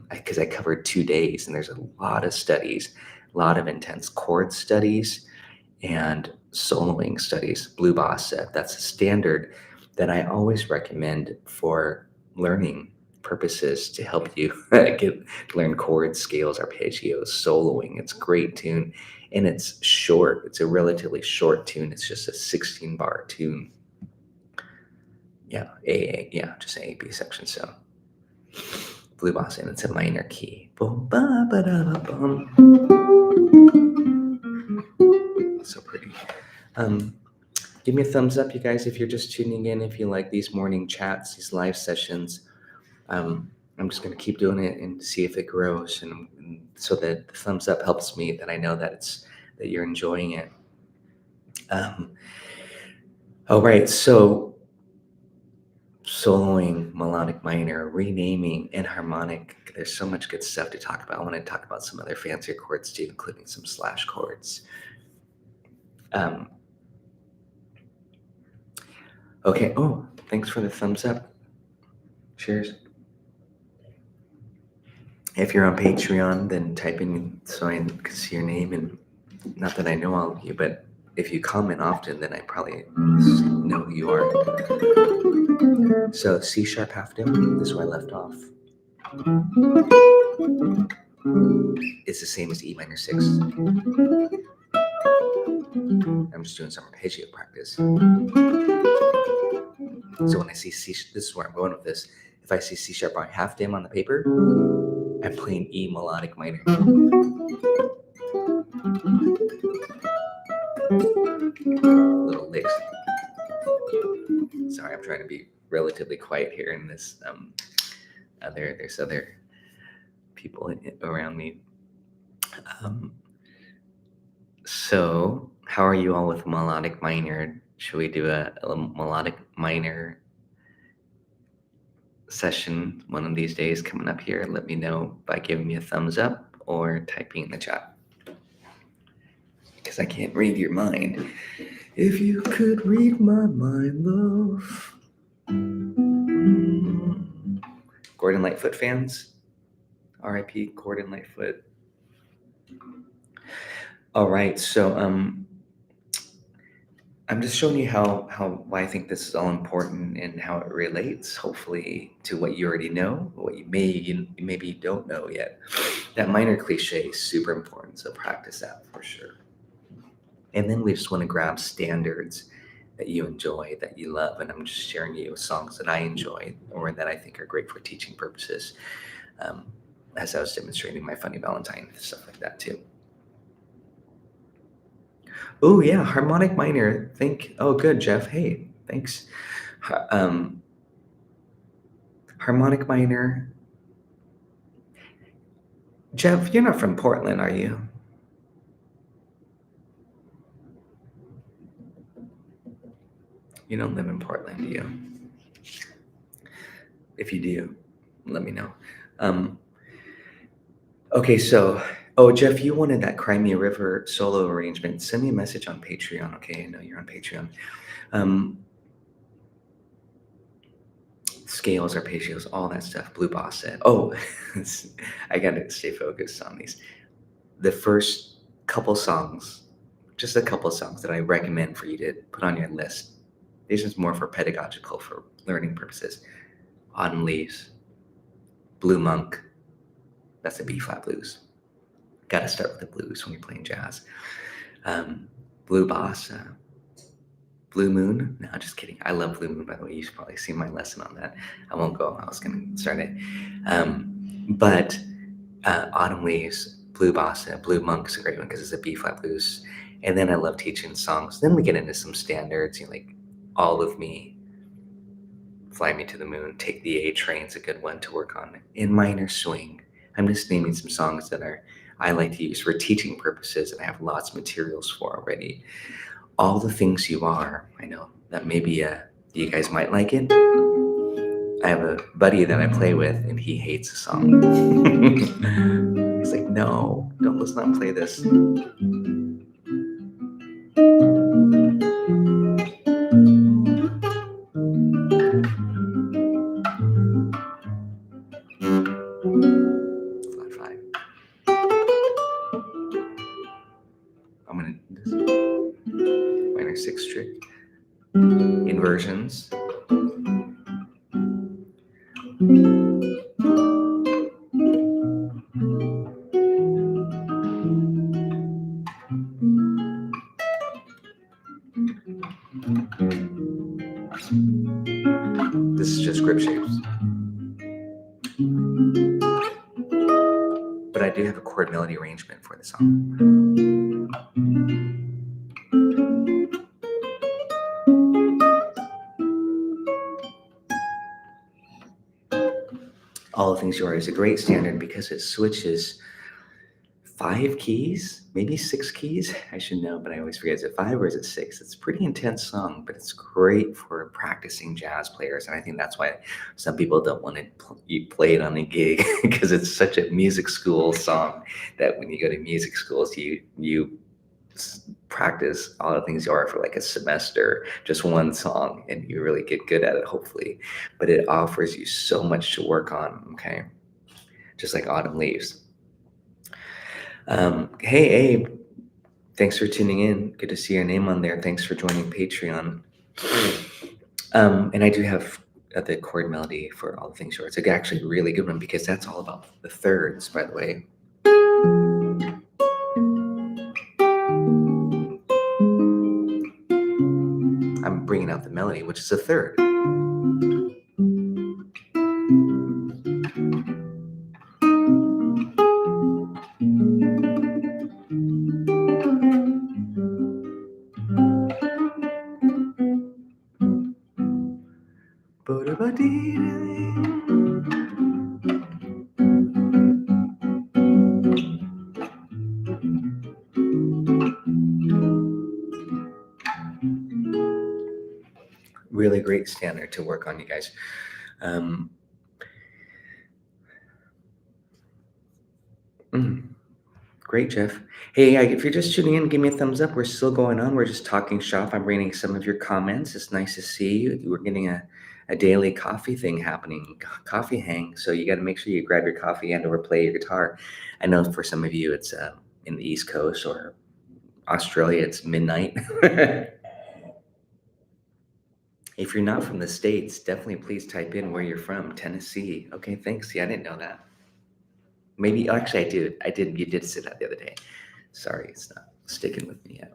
because I covered 2 days, and there's a lot of studies, a lot of intense chord studies and soloing studies. Blue Bossa, that's a standard that I always recommend for learning purposes to help you learn chords, scales, arpeggios, soloing. It's a great tune, and it's short. It's a relatively short tune. It's just a 16-bar tune. Yeah, just an A-B section. So Blue Bossa, and it's a minor key. Boom, ba, ba, da, ba, bum. So pretty. Give me a thumbs up, you guys, if you're just tuning in, if you like these morning chats, these live sessions. I'm just going to keep doing it and see if it grows. And so that the thumbs up helps me, that I know that you're enjoying it. All right. So soloing, melodic minor, renaming, and harmonic. There's so much good stuff to talk about. I want to talk about some other fancier chords too, including some slash chords. Okay. Oh, thanks for the thumbs up. Cheers. If you're on Patreon, then type in so I can see your name. And not that I know all of you, but if you comment often, then I probably know who you are. So C sharp half dim, this is where I left off. It's the same as E minor 6. I'm just doing some arpeggio practice. So when I see C, this is where I'm going with this. If I see C sharp half dim on the paper, I'm playing E melodic minor. Little licks. Sorry, I'm trying to be relatively quiet here in this. There's other people around me. So how are you all with melodic minor? Should we do a melodic minor session one of these days coming up here? Let me know by giving me a thumbs up or typing in the chat, because I can't read your mind. If you could read my mind, love. Gordon Lightfoot fans, R.I.P. Gordon Lightfoot. All right, so I'm just showing you why I think this is all important and how it relates, hopefully, to what you already know, what you maybe don't know yet. That minor cliche is super important, so practice that for sure. And then we just want to grab standards that you enjoy, that you love, and I'm just sharing you songs that I enjoy or that I think are great for teaching purposes, as I was demonstrating my Funny Valentine, stuff like that too. Oh yeah, harmonic minor. Oh good, Jeff. Hey, thanks. Harmonic minor. Jeff, you're not from Portland, are you? You don't live in Portland, do you? If you do, let me know. Okay, so, Jeff, you wanted that Crimea River solo arrangement. Send me a message on Patreon, okay? I know you're on Patreon. Scales, arpeggios, all that stuff. Blue Boss said. Oh, I got to stay focused on these. The first couple songs, just a couple songs that I recommend for you to put on your list. This is more for pedagogical, for learning purposes. Autumn Leaves, Blue Monk. That's a B-flat blues. Got to start with the blues when you're playing jazz. Blue Boss, Blue Moon. No, just kidding. I love Blue Moon, by the way. You've probably seen my lesson on that. I won't go. I was going to start it. But Autumn Leaves, Blue Bossa, Blue Monk's a great one because it's a B-flat blues. And then I love teaching songs. Then we get into some standards, like All of Me, Fly Me to the Moon, Take the A Train's a good one to work on. In minor swing, I'm just naming some songs that I like to use for teaching purposes and I have lots of materials for already. All the Things You Are, I know that maybe you guys might like it. I have a buddy that I play with and he hates the song. He's like, no, let's not play this. Flat 5. I'm gonna do this. Minor 6 trick. Inversions. This is just grip shapes. But I do have a chord melody arrangement for the song. All the Things You Are is a great standard because it switches 5 keys, maybe 6 keys. I should know, but I always forget. Is it 5 or is it 6? It's a pretty intense song, but it's great for practicing jazz players. And I think that's why some people don't want to play it on a gig because it's such a music school song that when you go to music schools, you practice All the Things You Are for like a semester, just one song, and you really get good at it, hopefully. But it offers you so much to work on, okay? Just like Autumn Leaves. Hey, Abe, thanks for tuning in. Good to see your name on there. Thanks for joining Patreon. And I do have the chord melody for All the Things You Are. It's actually a really good one because that's all about the thirds, by the way. I'm bringing out the melody, which is a third. Really great standard to work on, you guys. Great, Jeff. Hey, if you're just tuning in, give me a thumbs up. We're still going on. We're just talking shop. I'm reading some of your comments. It's nice to see you. We're getting a daily coffee thing happening, coffee hang. So you got to make sure you grab your coffee and or play your guitar. I know for some of you, it's in the East Coast or Australia, it's midnight. If you're not from the States, definitely please type in where you're from. Tennessee. Okay, thanks. Yeah, I didn't know that. Maybe, actually, I did. You did say that the other day. Sorry, it's not sticking with me yet.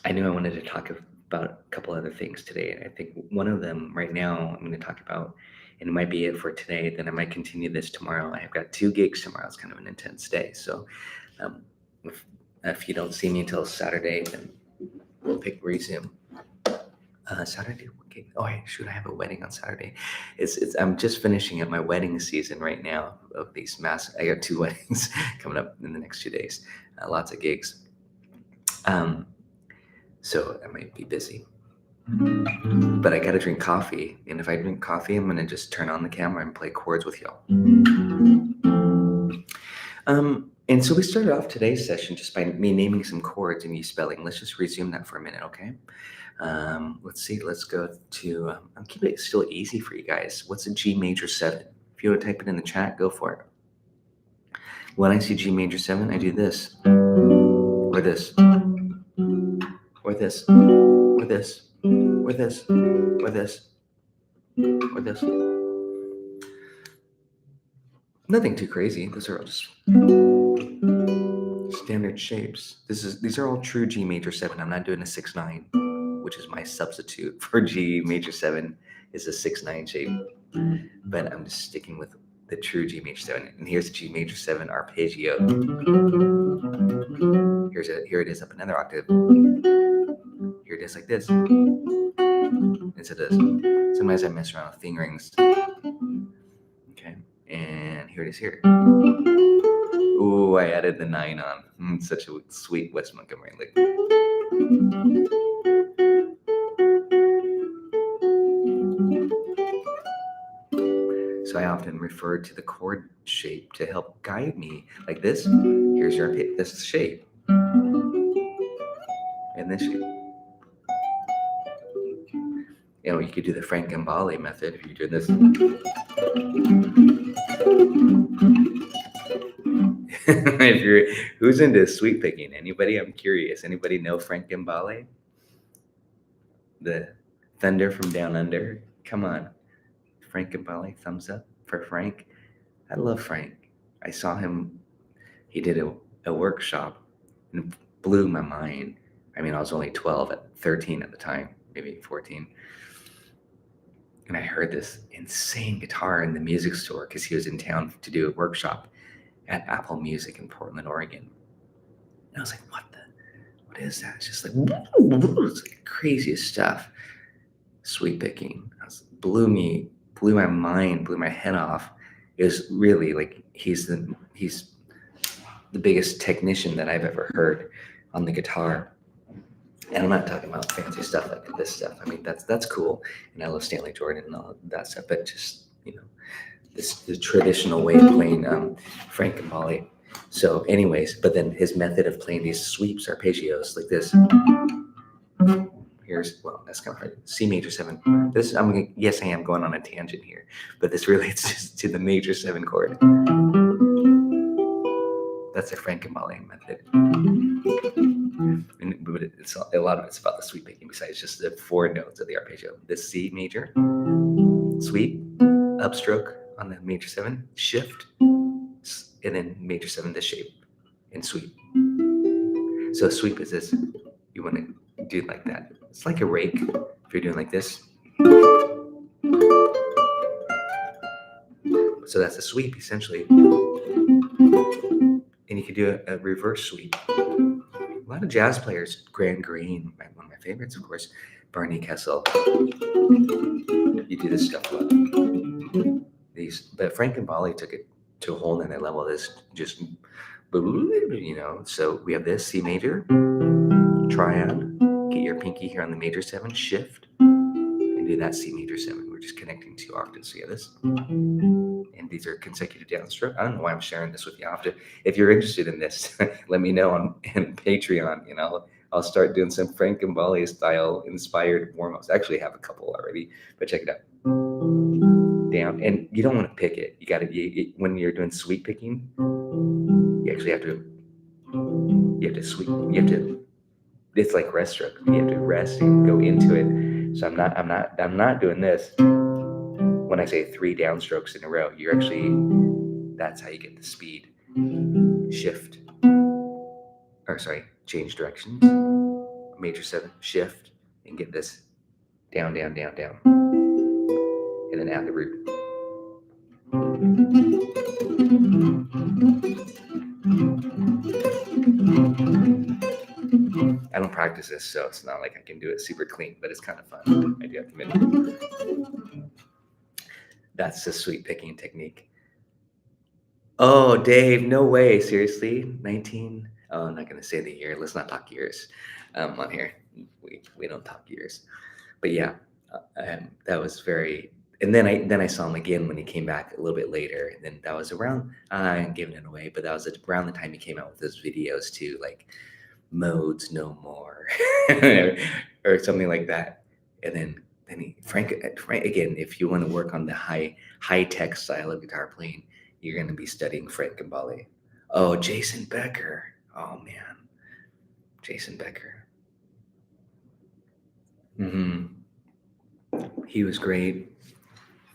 I knew I wanted to talk about a couple other things today. And I think one of them right now I'm going to talk about, and it might be it for today, then I might continue this tomorrow. I've got 2 gigs tomorrow. It's kind of an intense day. So if you don't see me until Saturday, then we'll resume. Saturday, okay. Oh, shoot, I have a wedding on Saturday. I'm just finishing up my wedding season right now of these I got 2 weddings coming up in the next 2 days. Lots of gigs. So I might be busy. But I got to drink coffee. And if I drink coffee, I'm going to just turn on the camera and play chords with y'all. And so we started off today's session just by me naming some chords and you spelling. Let's just resume that for a minute, okay? Let's see. Let's go to, I'm keeping it still easy for you guys. What's a G major 7? If you want to type it in the chat, go for it. When I see G major 7, I do this, or this, or this, or this, or this, or this, or this. Nothing too crazy. Those are all just standard shapes. These are all true G major 7. I'm not doing a 6-9, which is my substitute for G major 7 is a 6-9 shape. But I'm just sticking with the true G major 7. And here's the G major 7 arpeggio. Here it is up another octave. Here it is like this. Instead of this. Sometimes I mess around with fingerings. Okay. And here it is here. Ooh, I added the 9 on. Such a sweet West Montgomery lick. So I often refer to the chord shape to help guide me. Like this. Here's your this shape. And this shape. You know, you could do the Frankenbale method if you're doing this. Who's into sweep picking? Anybody? I'm curious. Anybody know Frankenbale? The Thunder from Down Under? Come on. Frankenbale, thumbs up for Frank. I love Frank. I saw him. He did a workshop and blew my mind. I mean, I was only 13 at the time, maybe 14. And I heard this insane guitar in the music store because he was in town to do a workshop at Apple Music in Portland, Oregon. And I was like, what is that? It's just like, it's like craziest stuff. Sweep picking. I was blew my mind, blew my head off is really like he's the biggest technician that I've ever heard on the guitar. And I'm not talking about fancy stuff like this stuff. I mean, that's cool, and I love Stanley Jordan and all that stuff. But just the traditional way of playing Frank and Molly. So, anyways, but then his method of playing these sweeps, arpeggios like this. That's kind of hard. C major 7. This yes, I am going on a tangent here, but this relates just to the major 7 chord. That's a Frank and Molly method. But a lot of it's about the sweep picking besides just the 4 notes of the arpeggio. The C major, sweep, upstroke on the major 7, shift, and then major 7 this shape, and sweep. So a sweep is this. You want to do it like that. It's like a rake if you're doing like this. So that's a sweep essentially. And you could do a reverse sweep. A lot of jazz players, Grant Green, one of my favorites, of course, Barney Kessel. You do this stuff a lot. But Frank and Molly took it to a whole nother level. This just, so we have this C major, triad, get your pinky here on the major 7, shift, and do that C major 7. We're just connecting 2 octaves. So you have this. And these are consecutive downstroke. I don't know why I'm sharing this with you. If you're interested in this, let me know on Patreon. I'll start doing some Frank and Molly style inspired warm-ups. I actually have a couple already, but check it out. Down, and you don't want to pick it. You got to when you're doing sweep picking. You actually have to. You have to sweep. You have to. It's like rest stroke. You have to rest and go into it. So I'm not doing this. When I say 3 downstrokes in a row, you're actually, that's how you get the speed. Shift, change directions, major 7, shift, and get this down, down, down, down. And then add the root. I don't practice this, so it's not like I can do it super clean, but it's kind of fun. I do have to admit. That's the sweep picking technique. Oh, Dave, no way. Seriously? 19? Oh, I'm not going to say the year. Let's not talk years on here. We don't talk years. But yeah, that was very... And then I saw him again when he came back a little bit later. And then that was around... I'm giving it away, but that was around the time he came out with his videos too, like Modes No More or something like that. And then Frank, again, if you want to work on the high-tech style of guitar playing, you're going to be studying Frank and Molly. Oh, Jason Becker. Oh, man. Jason Becker. He was great.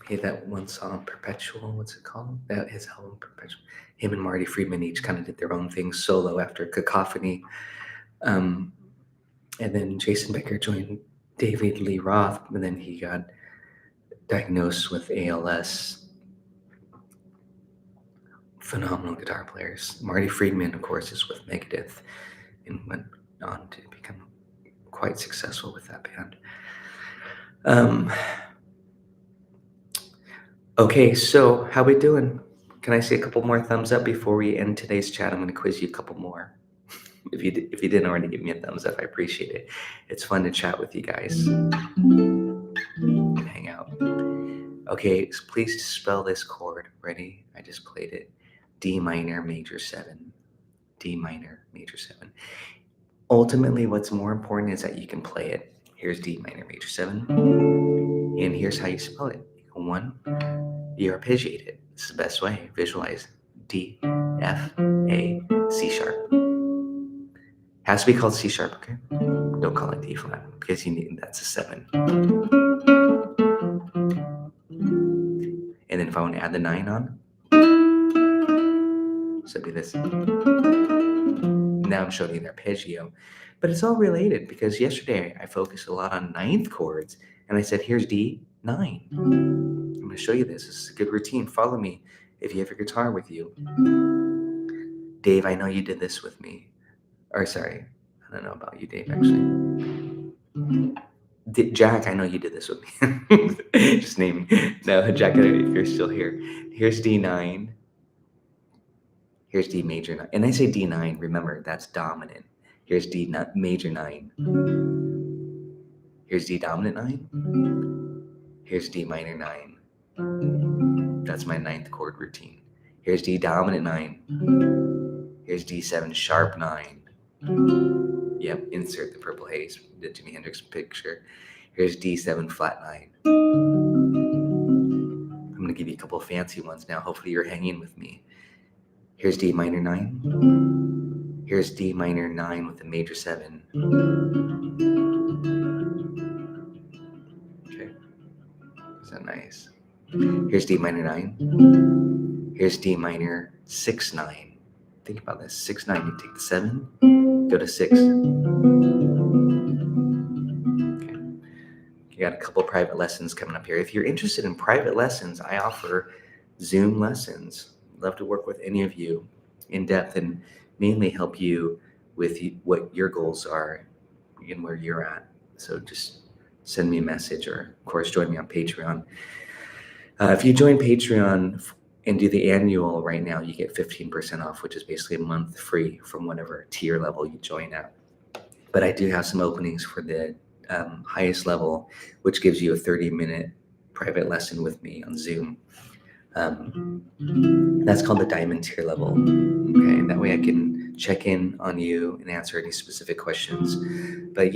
He had that one song, Perpetual. What's it called? His album, Perpetual. Him and Marty Friedman each kind of did their own thing solo after Cacophony. And then Jason Becker joined David Lee Roth, and then he got diagnosed with ALS. Phenomenal guitar players. Marty Friedman, of course, is with Megadeth and went on to become quite successful with that band. Okay, so how we doing? Can I see a couple more thumbs up before we end today's chat? I'm going to quiz you a couple more. If you didn't already give me a thumbs up, I appreciate it. It's fun to chat with you guys and hang out. Okay, so please spell this chord. Ready? I just played it. D minor major 7. D minor major 7. Ultimately, what's more important is that you can play it. Here's D minor major 7. And here's how you spell it. 1, you arpeggiate it. This is the best way. Visualize D, F, A, C sharp. Has to be called C sharp, okay? Don't call it D flat because that's a 7. And then if I want to add the 9 on, so it'd be this. Now I'm showing you the arpeggio, but it's all related because yesterday I focused a lot on 9th chords and I said, here's D, 9. I'm going to show you this. This is a good routine. Follow me if you have your guitar with you. Dave, I know you did this with me. Or sorry, I don't know about you, Dave, actually. Jack, I know you did this with me. Just name me. No, Jack, if you're still here, here's D9. Here's D major 9. And I say D9, remember, that's dominant. Here's D major 9. Here's D dominant 9. Here's D minor 9. That's my ninth chord routine. Here's D dominant 9. Here's D7 sharp 9. Yep, insert the purple haze, the Jimi Hendrix picture. Here's D7 flat 9. I'm going to give you a couple of fancy ones now. Hopefully you're hanging with me. Here's D minor 9. Here's D minor 9 with a major 7. Okay. Is that nice? Here's D minor 9. Here's D minor 6 9. Think about this. 6 9. You take the 7, go to 6. Okay. You got a couple private lessons coming up here. If you're interested in private lessons, I offer Zoom lessons. Love to work with any of you in depth and mainly help you with what your goals are and where you're at. So just send me a message, or of course join me on Patreon. If you join Patreon and do the annual right now, you get 15% off, which is basically a month free from whatever tier level you join at. But I do have some openings for the highest level, which gives you a 30-minute private lesson with me on Zoom. That's called the diamond tier level. Okay, that way I can check in on you and answer any specific questions. But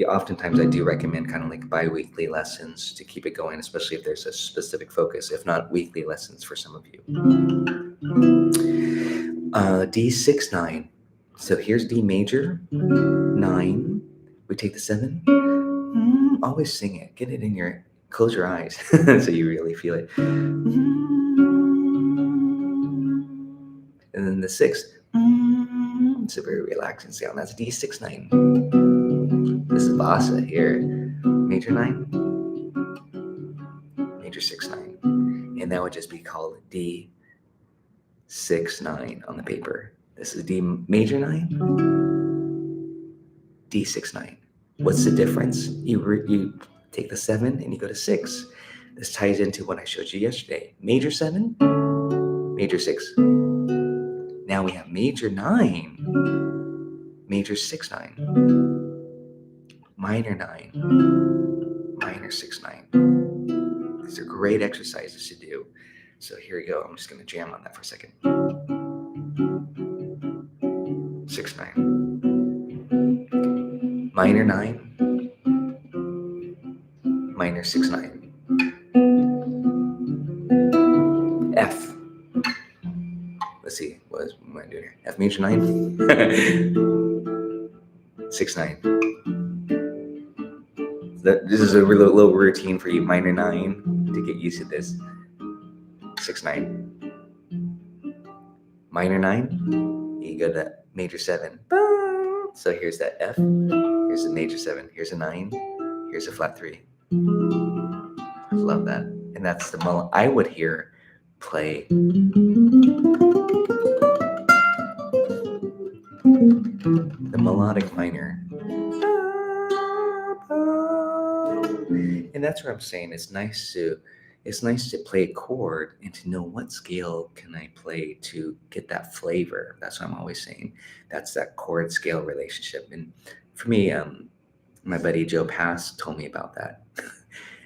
oftentimes I do recommend kind of like bi-weekly lessons to keep it going, especially if there's a specific focus, if not weekly lessons for some of you. D6 9. So here's D major 9. We take the 7. Always sing it. Get it in your, close your eyes so you really feel it. And then the 6. It's a very relaxing sound. That's D6 9. This is Vasa here. Major 9. Major 6 9. And that would just be called D6 9 on the paper. This is D major 9. D6 9. What's the difference? You take the 7 and you go to 6. This ties into what I showed you yesterday. Major 7, major 6. Now we have major 9, major 6 9, minor 9, minor 6 9. These are great exercises to do. So here we go. I'm just going to jam on that for a second. 6 9, minor 9, minor 6 9. F. Let's see, what am I doing here? F major 9, 6 9. This is a really little routine for you. Minor 9 to get used to this. 6 9. Minor 9. You go to major 7. So here's that F. Here's a major 7. Here's a 9. Here's a flat 3. I love that. And that's the I would hear play. The melodic minor. And that's what I'm saying. It's nice to play a chord and to know what scale can I play to get that flavor. That's what I'm always saying. That's that chord scale relationship. And for me, my buddy Joe Pass told me about that.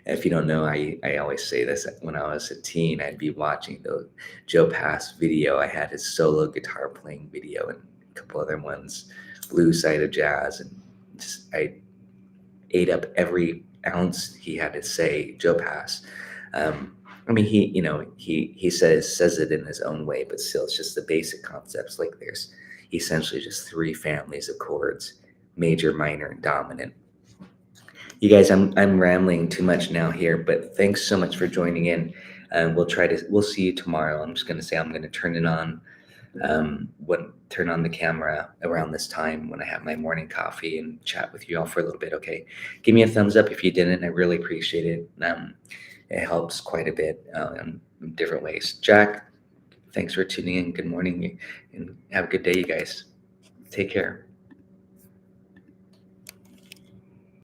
If you don't know, I always say this. When I was a teen, I'd be watching the Joe Pass video. I had his solo guitar playing video and a couple other ones, Blues Side of Jazz, and just I ate up every ounce he had to say. Joe Pass. I mean, he says it in his own way, but still, it's just the basic concepts. Like there's essentially just 3 families of chords: major, minor, and dominant. You guys, I'm rambling too much now here, but thanks so much for joining in. We'll see you tomorrow. I'm just going to say I'm going to turn on the camera around this time when I have my morning coffee and chat with you all for a little bit. Okay, give me a thumbs up if you didn't. I really appreciate it. It helps quite a bit in different ways. Jack, thanks for tuning in. Good morning, and have a good day, you guys. Take care.